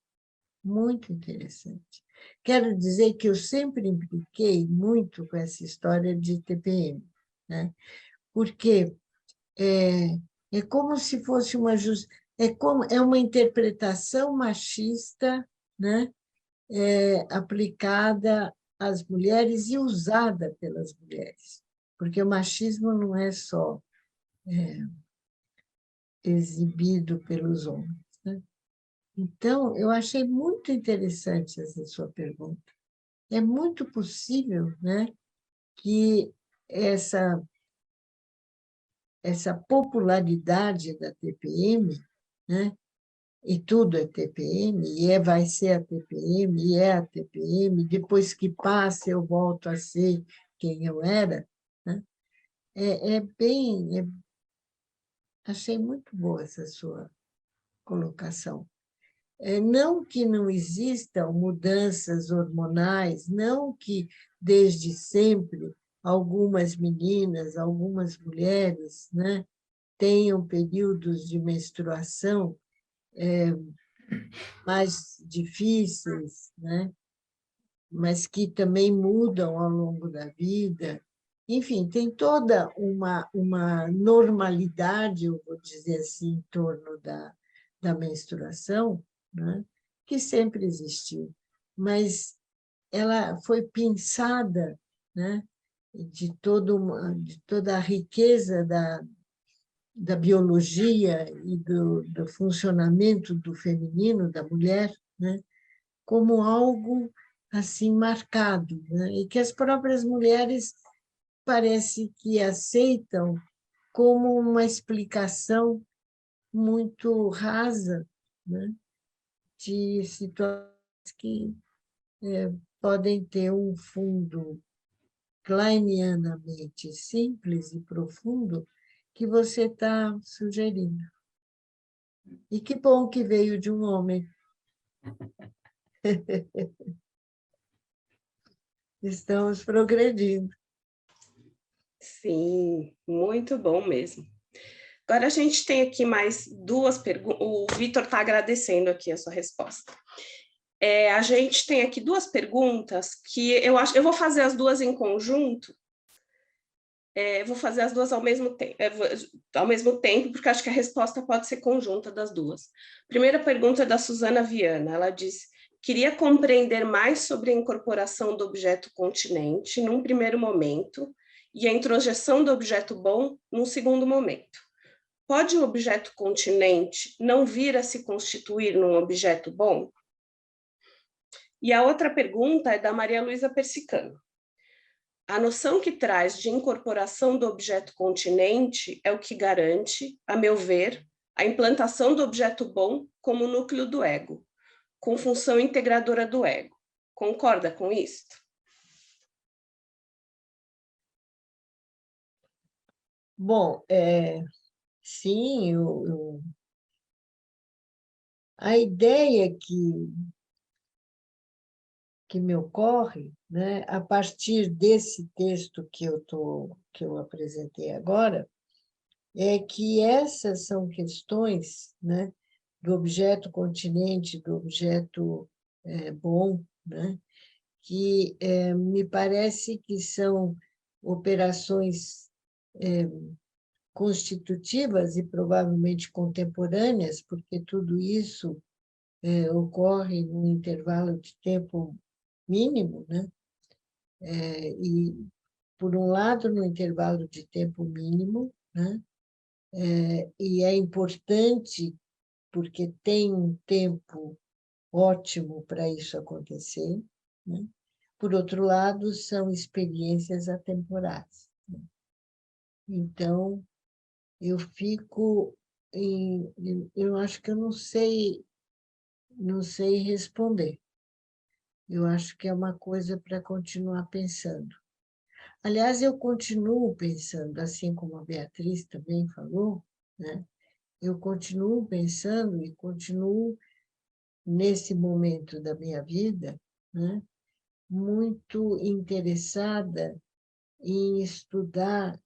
muito interessante. Quero dizer que eu sempre impliquei muito com essa história de TPM, né? Porque é como se fosse é uma interpretação machista, né? Aplicada às mulheres e usada pelas mulheres, porque o machismo não é só exibido pelos homens, né? Então, eu achei muito interessante essa sua pergunta. É muito possível, né, que essa popularidade da TPM, né, e tudo é TPM, vai ser a TPM, e é a TPM, depois que passa eu volto a ser quem eu era, né? Achei muito boa essa sua colocação. Não que não existam mudanças hormonais, não que desde sempre algumas meninas, algumas mulheres, né, tenham períodos de menstruação mais difíceis, né, mas que também mudam ao longo da vida. Enfim, tem toda uma normalidade, eu vou dizer assim, em torno da menstruação, né, que sempre existiu, mas ela foi pensada, né, de toda a riqueza da biologia e do funcionamento do feminino, da mulher, né, como algo assim marcado, né, e que as próprias mulheres parece que aceitam como uma explicação muito rasa, né, de situações que podem ter um fundo kleinianamente simples e profundo que você está sugerindo. E que bom que veio de um homem. Estamos progredindo. Sim, muito bom mesmo. Agora a gente tem aqui mais duas perguntas. O Vitor está agradecendo aqui a sua resposta. A gente tem aqui duas perguntas que eu vou fazer as duas em conjunto. Vou fazer as duas ao mesmo tempo, porque acho que a resposta pode ser conjunta das duas. Primeira pergunta é da Suzana Viana. Ela diz: queria compreender mais sobre a incorporação do objeto continente num primeiro momento e a introjeção do objeto bom num segundo momento. Pode o objeto continente não vir a se constituir num objeto bom? E a outra pergunta é da Maria Luísa Persicano. A noção que traz de incorporação do objeto continente é o que garante, a meu ver, a implantação do objeto bom como núcleo do ego, com função integradora do ego. Concorda com isto? Bom, sim, a ideia que me ocorre, né, a partir desse texto que eu apresentei agora, é que essas são questões, né, do objeto continente, do objeto bom, né, que me parece que são operações constitutivas e provavelmente contemporâneas, porque tudo isso ocorre num intervalo de tempo mínimo, né? E, por um lado, no intervalo de tempo mínimo, né? E é importante porque tem um tempo ótimo para isso acontecer, né? Por outro lado, são experiências atemporais, né? Então, eu fico eu acho que eu não sei responder. Eu acho que é uma coisa para continuar pensando. Aliás, eu continuo pensando, assim como a Beatriz também falou, né? Eu continuo pensando e continuo, nesse momento da minha vida, né, muito interessada em estudar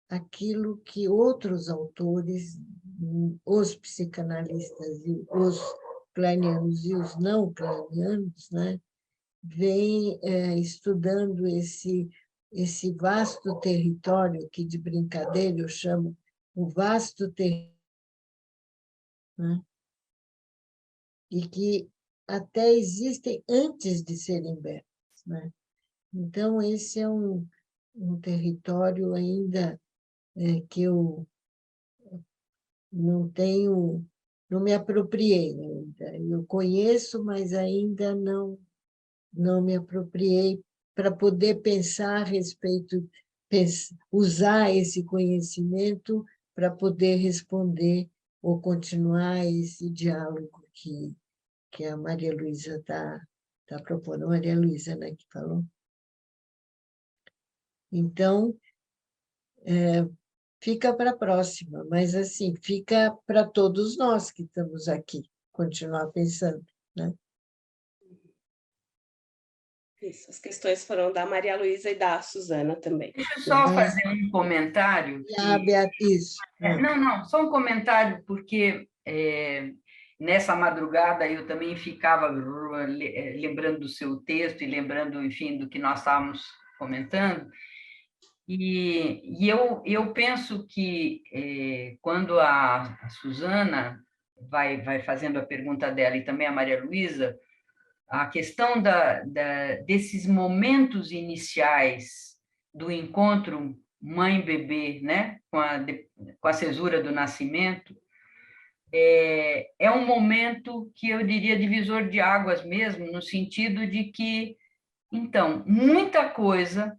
aquilo que outros autores, os psicanalistas, os kleinianos e os não kleinianos, né, vêm estudando esse vasto território que, de brincadeira, eu chamo o vasto território, né, e que até existem antes de serem berços, né? Então, esse é um território ainda que eu não me apropriei ainda. Eu conheço, mas ainda não me apropriei para poder pensar a respeito, usar esse conhecimento para poder responder ou continuar esse diálogo que a Maria Luísa tá propondo. Maria Luísa, né, que falou. Então, fica para a próxima, mas assim, fica para todos nós que estamos aqui, continuar pensando, né? Isso, as questões foram da Maria Luísa e da Suzana também. Deixa eu só fazer um comentário. E a Beatriz. Não, só um comentário, porque nessa madrugada eu também ficava lembrando do seu texto e lembrando, enfim, do que nós estávamos comentando. E eu penso que quando a Suzana vai fazendo a pergunta dela e também a Maria Luísa, a questão desses momentos iniciais do encontro mãe-bebê, né, com a cesura do nascimento, é um momento que eu diria divisor de águas mesmo, no sentido de que, então, muita coisa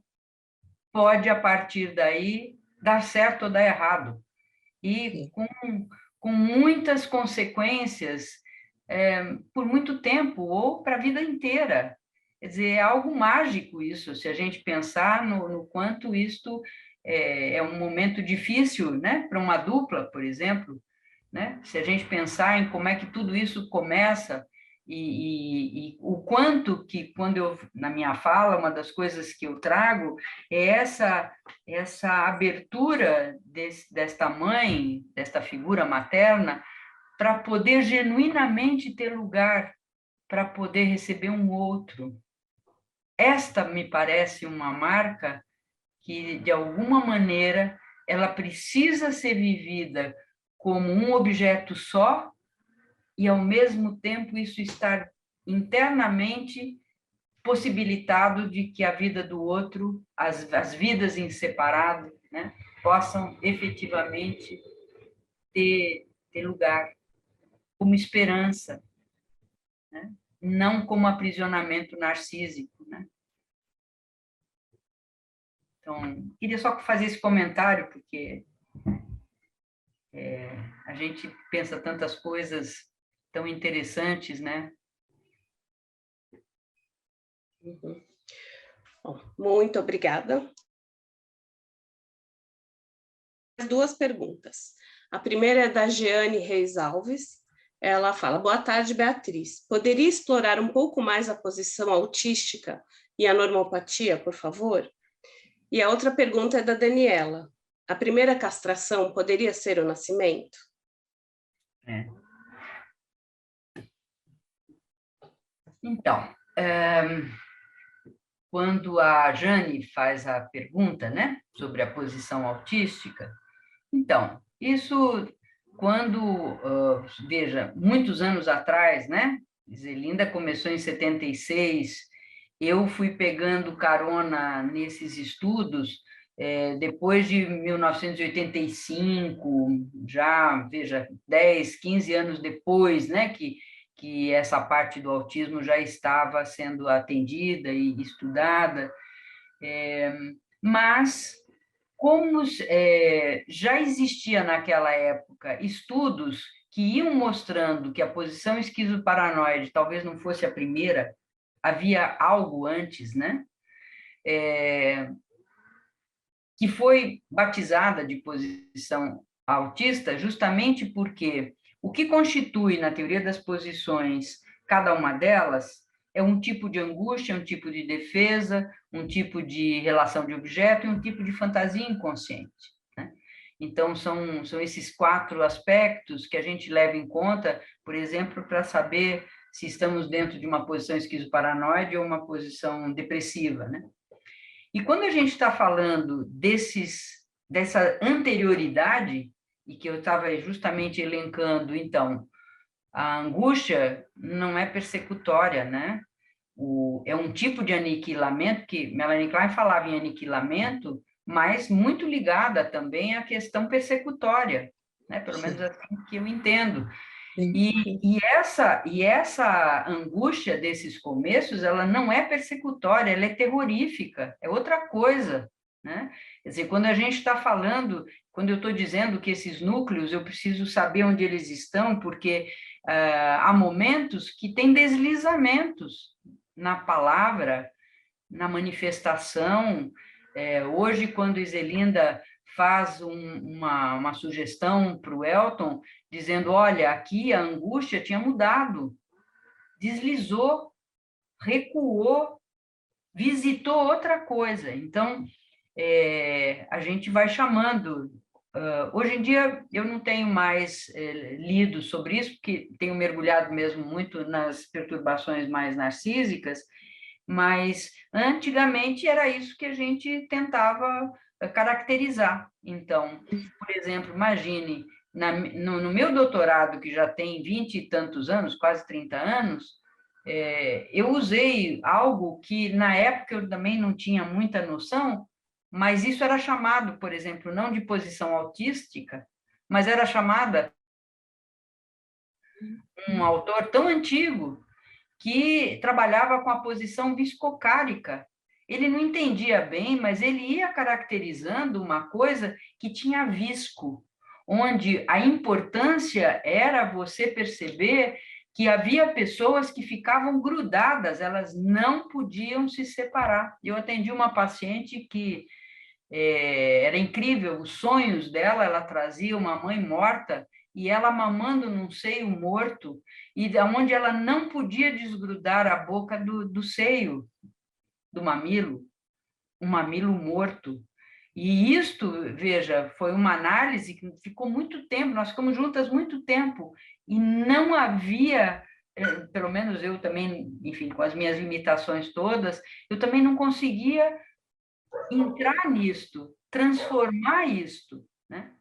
pode, a partir daí, dar certo ou dar errado. E com muitas consequências por muito tempo ou para a vida inteira. Quer dizer, é algo mágico isso, se a gente pensar no quanto isto é um momento difícil, né, para uma dupla, por exemplo, né? Se a gente pensar em como é que tudo isso começa e o quanto que, quando eu, na minha fala, uma das coisas que eu trago é essa abertura desta mãe, desta figura materna, para poder genuinamente ter lugar, para poder receber um outro. Esta me parece uma marca que, de alguma maneira, ela precisa ser vivida como um objeto só e, ao mesmo tempo, isso estar internamente possibilitado de que a vida do outro, as vidas em separado, né, possam efetivamente ter lugar como esperança, né? Não como aprisionamento narcísico, né? Então, queria só fazer esse comentário, porque a gente pensa tantas coisas tão interessantes, né? Uhum. Bom, muito obrigada. Duas perguntas. A primeira é da Jeane Reis Alves. Ela fala: boa tarde, Beatriz. Poderia explorar um pouco mais a posição autística e a normopatia, por favor? E a outra pergunta é da Daniela. A primeira castração poderia ser o nascimento? Então, quando a Jane faz a pergunta, né, sobre a posição autística, então, isso quando, veja, muitos anos atrás, né, Zelinda começou em 76, eu fui pegando carona nesses estudos depois de 1985, já, veja, 10, 15 anos depois, né, que essa parte do autismo já estava sendo atendida e estudada, mas como já existia naquela época estudos que iam mostrando que a posição esquizoparanoide talvez não fosse a primeira, havia algo antes, né? Que foi batizada de posição autista justamente porque o que constitui, na teoria das posições, cada uma delas é um tipo de angústia, um tipo de defesa, um tipo de relação de objeto e um tipo de fantasia inconsciente, né? Então, são esses 4 aspectos que a gente leva em conta, por exemplo, para saber se estamos dentro de uma posição esquizoparanoide ou uma posição depressiva, né? E quando a gente está falando dessa anterioridade, e que eu estava justamente elencando, então, a angústia não é persecutória, né? É um tipo de aniquilamento, que Melanie Klein falava em aniquilamento, mas muito ligada também à questão persecutória, né? Pelo menos assim que eu entendo. E essa angústia desses começos, ela não é persecutória, ela é terrorífica, é outra coisa, né? Quer dizer, quando a gente está falando, quando eu estou dizendo que esses núcleos, eu preciso saber onde eles estão, porque há momentos que tem deslizamentos na palavra, na manifestação. Hoje, quando Iselinda faz uma sugestão para o Elton, dizendo, olha, aqui a angústia tinha mudado, deslizou, recuou, visitou outra coisa. Então, a gente vai chamando. Hoje em dia, eu não tenho mais lido sobre isso, porque tenho mergulhado mesmo muito nas perturbações mais narcísicas, mas antigamente era isso que a gente tentava caracterizar. Então, por exemplo, imagine, no meu doutorado, que já tem 20 e tantos anos, quase 30 anos, eu usei algo que na época eu também não tinha muita noção, mas isso era chamado, por exemplo, não de posição autística, mas era chamada um autor tão antigo que trabalhava com a posição viscocárica. Ele não entendia bem, mas ele ia caracterizando uma coisa que tinha visco, onde a importância era você perceber que havia pessoas que ficavam grudadas, elas não podiam se separar. Eu atendi uma paciente que era incrível, os sonhos dela, ela trazia uma mãe morta e ela mamando num seio morto, e onde ela não podia desgrudar a boca do seio, do mamilo, um mamilo morto. E isto, veja, foi uma análise que ficou muito tempo, nós ficamos juntas muito tempo, e não havia, pelo menos eu também, enfim, com as minhas limitações todas, eu também não conseguia entrar nisto, transformar isto, né?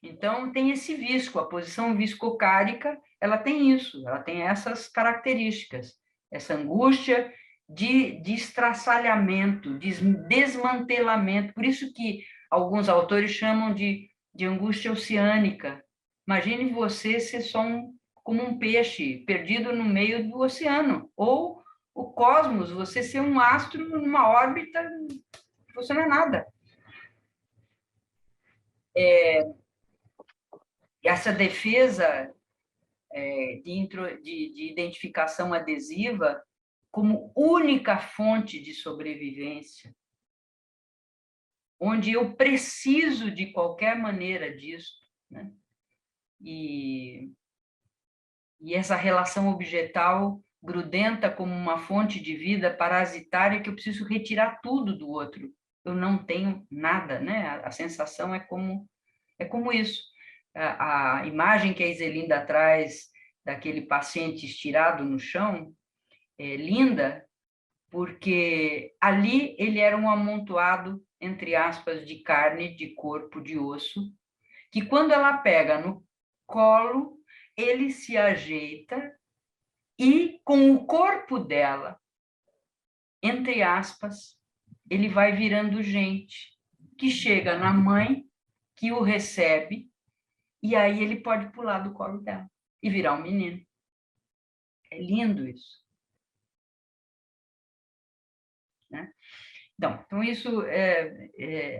Então, tem esse visco, a posição viscocárica, ela tem isso, ela tem essas características, essa angústia de estraçalhamento, de desmantelamento, por isso que alguns autores chamam de angústia oceânica. Imagine você ser só como um peixe perdido no meio do oceano, ou o cosmos, você ser um astro numa órbita, você não é nada. Essa defesa de identificação adesiva como única fonte de sobrevivência, onde eu preciso de qualquer maneira disso, né? E essa relação objetal grudenta como uma fonte de vida parasitária que eu preciso retirar tudo do outro. Eu não tenho nada, né? A sensação é como isso. A imagem que a Iselinda traz daquele paciente estirado no chão é linda, porque ali ele era um amontoado, entre aspas, de carne, de corpo, de osso, que quando ela pega no colo, ele se ajeita e, com o corpo dela, entre aspas, ele vai virando gente, que chega na mãe, que o recebe, e aí ele pode pular do colo dela e virar um menino. É lindo isso. Né? Então, isso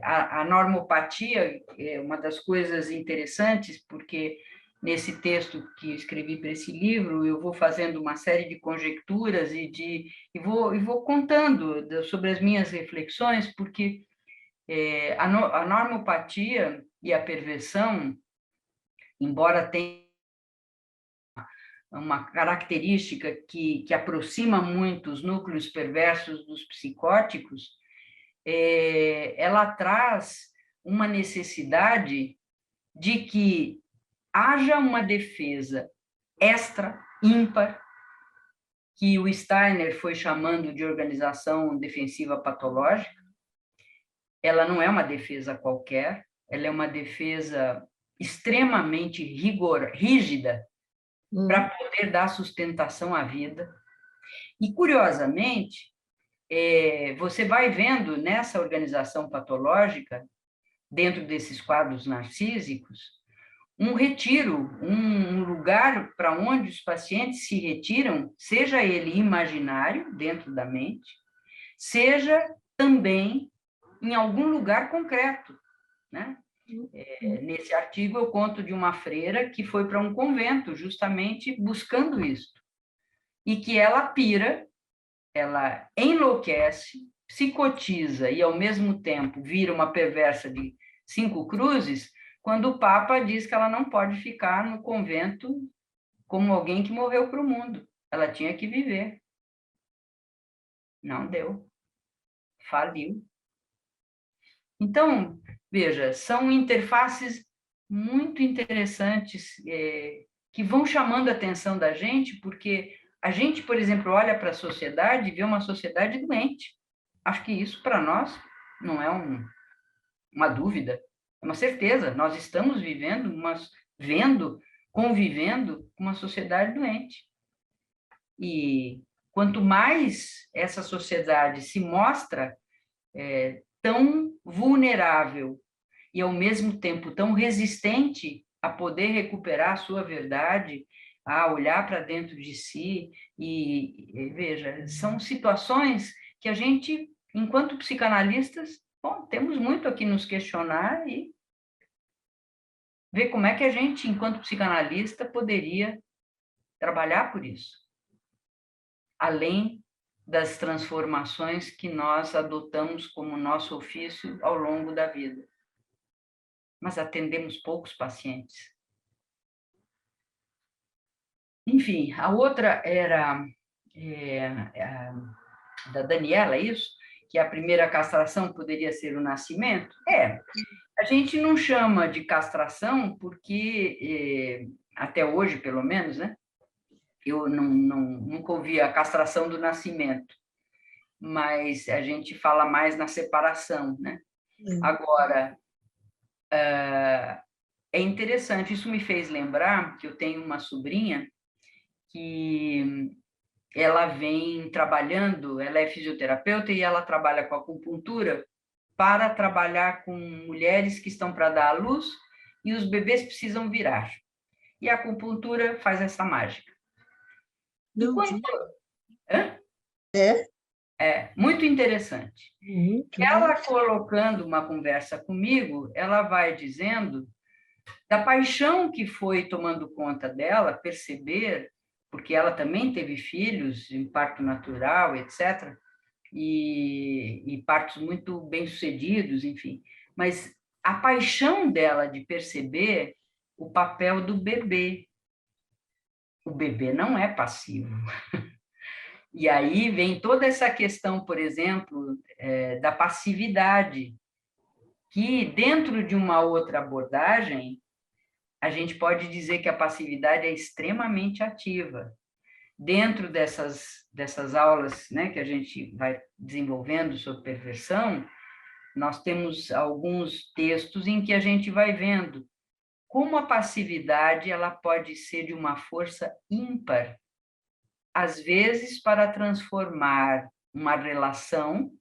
a normopatia é uma das coisas interessantes, porque nesse texto que eu escrevi para esse livro, eu vou fazendo uma série de conjecturas e vou contando sobre as minhas reflexões, porque a normopatia e a perversão, embora tenha uma característica que aproxima muito os núcleos perversos dos psicóticos, ela traz uma necessidade de que haja uma defesa extra, ímpar, que o Steiner foi chamando de organização defensiva patológica. Ela não é uma defesa qualquer, ela é uma defesa extremamente rígida, para poder dar sustentação à vida. E, curiosamente, você vai vendo nessa organização patológica, dentro desses quadros narcísicos, um retiro, um lugar para onde os pacientes se retiram, seja ele imaginário, dentro da mente, seja também em algum lugar concreto, né? Nesse artigo eu conto de uma freira que foi para um convento justamente buscando isso, e que ela pira, ela enlouquece, psicotiza e ao mesmo tempo vira uma perversa de 5 cruzes, quando o Papa diz que ela não pode ficar no convento como alguém que morreu para o mundo. Ela tinha que viver. Não deu. Faliu. Então, veja, são interfaces muito interessantes que vão chamando a atenção da gente, porque a gente, por exemplo, olha para a sociedade e vê uma sociedade doente. Acho que isso, para nós, não é uma dúvida, é uma certeza. Nós estamos convivendo com uma sociedade doente. E quanto mais essa sociedade se mostra tão vulnerável e, ao mesmo tempo, tão resistente a poder recuperar a sua verdade, a olhar para dentro de si, e veja, são situações que a gente, enquanto psicanalistas, bom, temos muito aqui nos questionar e ver como é que a gente, enquanto psicanalista, poderia trabalhar por isso, além das transformações que nós adotamos como nosso ofício ao longo da vida. Mas atendemos poucos pacientes. Enfim, a outra era da Daniela, isso? Que a primeira castração poderia ser o nascimento? A gente não chama de castração porque, até hoje, pelo menos, né? Eu nunca ouvi a castração do nascimento, mas a gente fala mais na separação, né? Agora, é interessante, isso me fez lembrar que eu tenho uma sobrinha que ela vem trabalhando, ela é fisioterapeuta e ela trabalha com acupuntura para trabalhar com mulheres que estão para dar à luz e os bebês precisam virar. E a acupuntura faz essa mágica. Muito interessante. Ela colocando uma conversa comigo, ela vai dizendo da paixão que foi tomando conta dela, perceber, porque ela também teve filhos em parto natural, etc., e partos muito bem-sucedidos, enfim. Mas a paixão dela de perceber o papel do bebê. O bebê não é passivo. E aí vem toda essa questão, por exemplo, da passividade, que dentro de uma outra abordagem, a gente pode dizer que a passividade é extremamente ativa. Dentro dessas aulas, né, que a gente vai desenvolvendo sobre perversão, nós temos alguns textos em que a gente vai vendo como a passividade ela pode ser de uma força ímpar, às vezes para transformar uma relação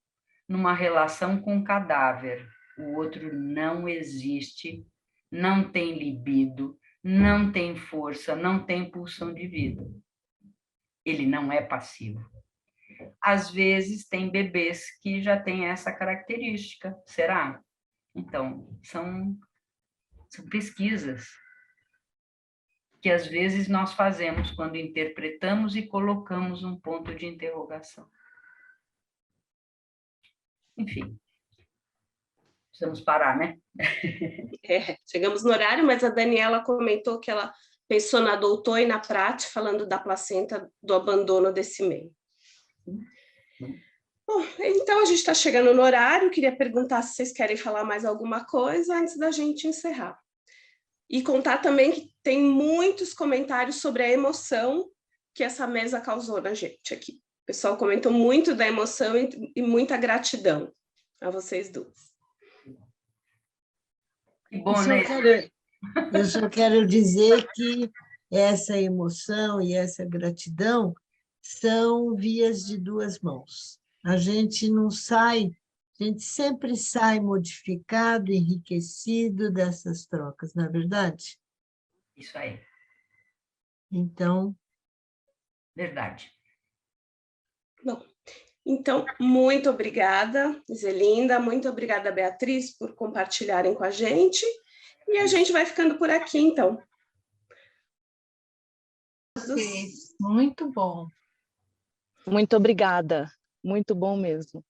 numa relação com cadáver. O outro não existe, não tem libido, não tem força, não tem pulsão de vida. Ele não é passivo. Às vezes tem bebês que já têm essa característica, será? Então, são pesquisas que às vezes nós fazemos quando interpretamos e colocamos um ponto de interrogação. Enfim, precisamos parar, né? Chegamos no horário, mas a Daniela comentou que ela pensou na doutora e na prática, falando da placenta, do abandono desse meio. Bom, então a gente está chegando no horário, queria perguntar se vocês querem falar mais alguma coisa antes da gente encerrar. E contar também que tem muitos comentários sobre a emoção que essa mesa causou na gente aqui. O pessoal comentou muito da emoção e muita gratidão a vocês duas. Que bom, né? Eu só quero dizer que essa emoção e essa gratidão são vias de duas mãos. A gente não sai, a gente sempre sai modificado, enriquecido dessas trocas, não é verdade? Isso aí. Então... Verdade. Bom, então, muito obrigada, Zelinda, muito obrigada, Beatriz, por compartilharem com a gente, e a gente vai ficando por aqui, então. Muito bom. Muito obrigada. Muito bom mesmo.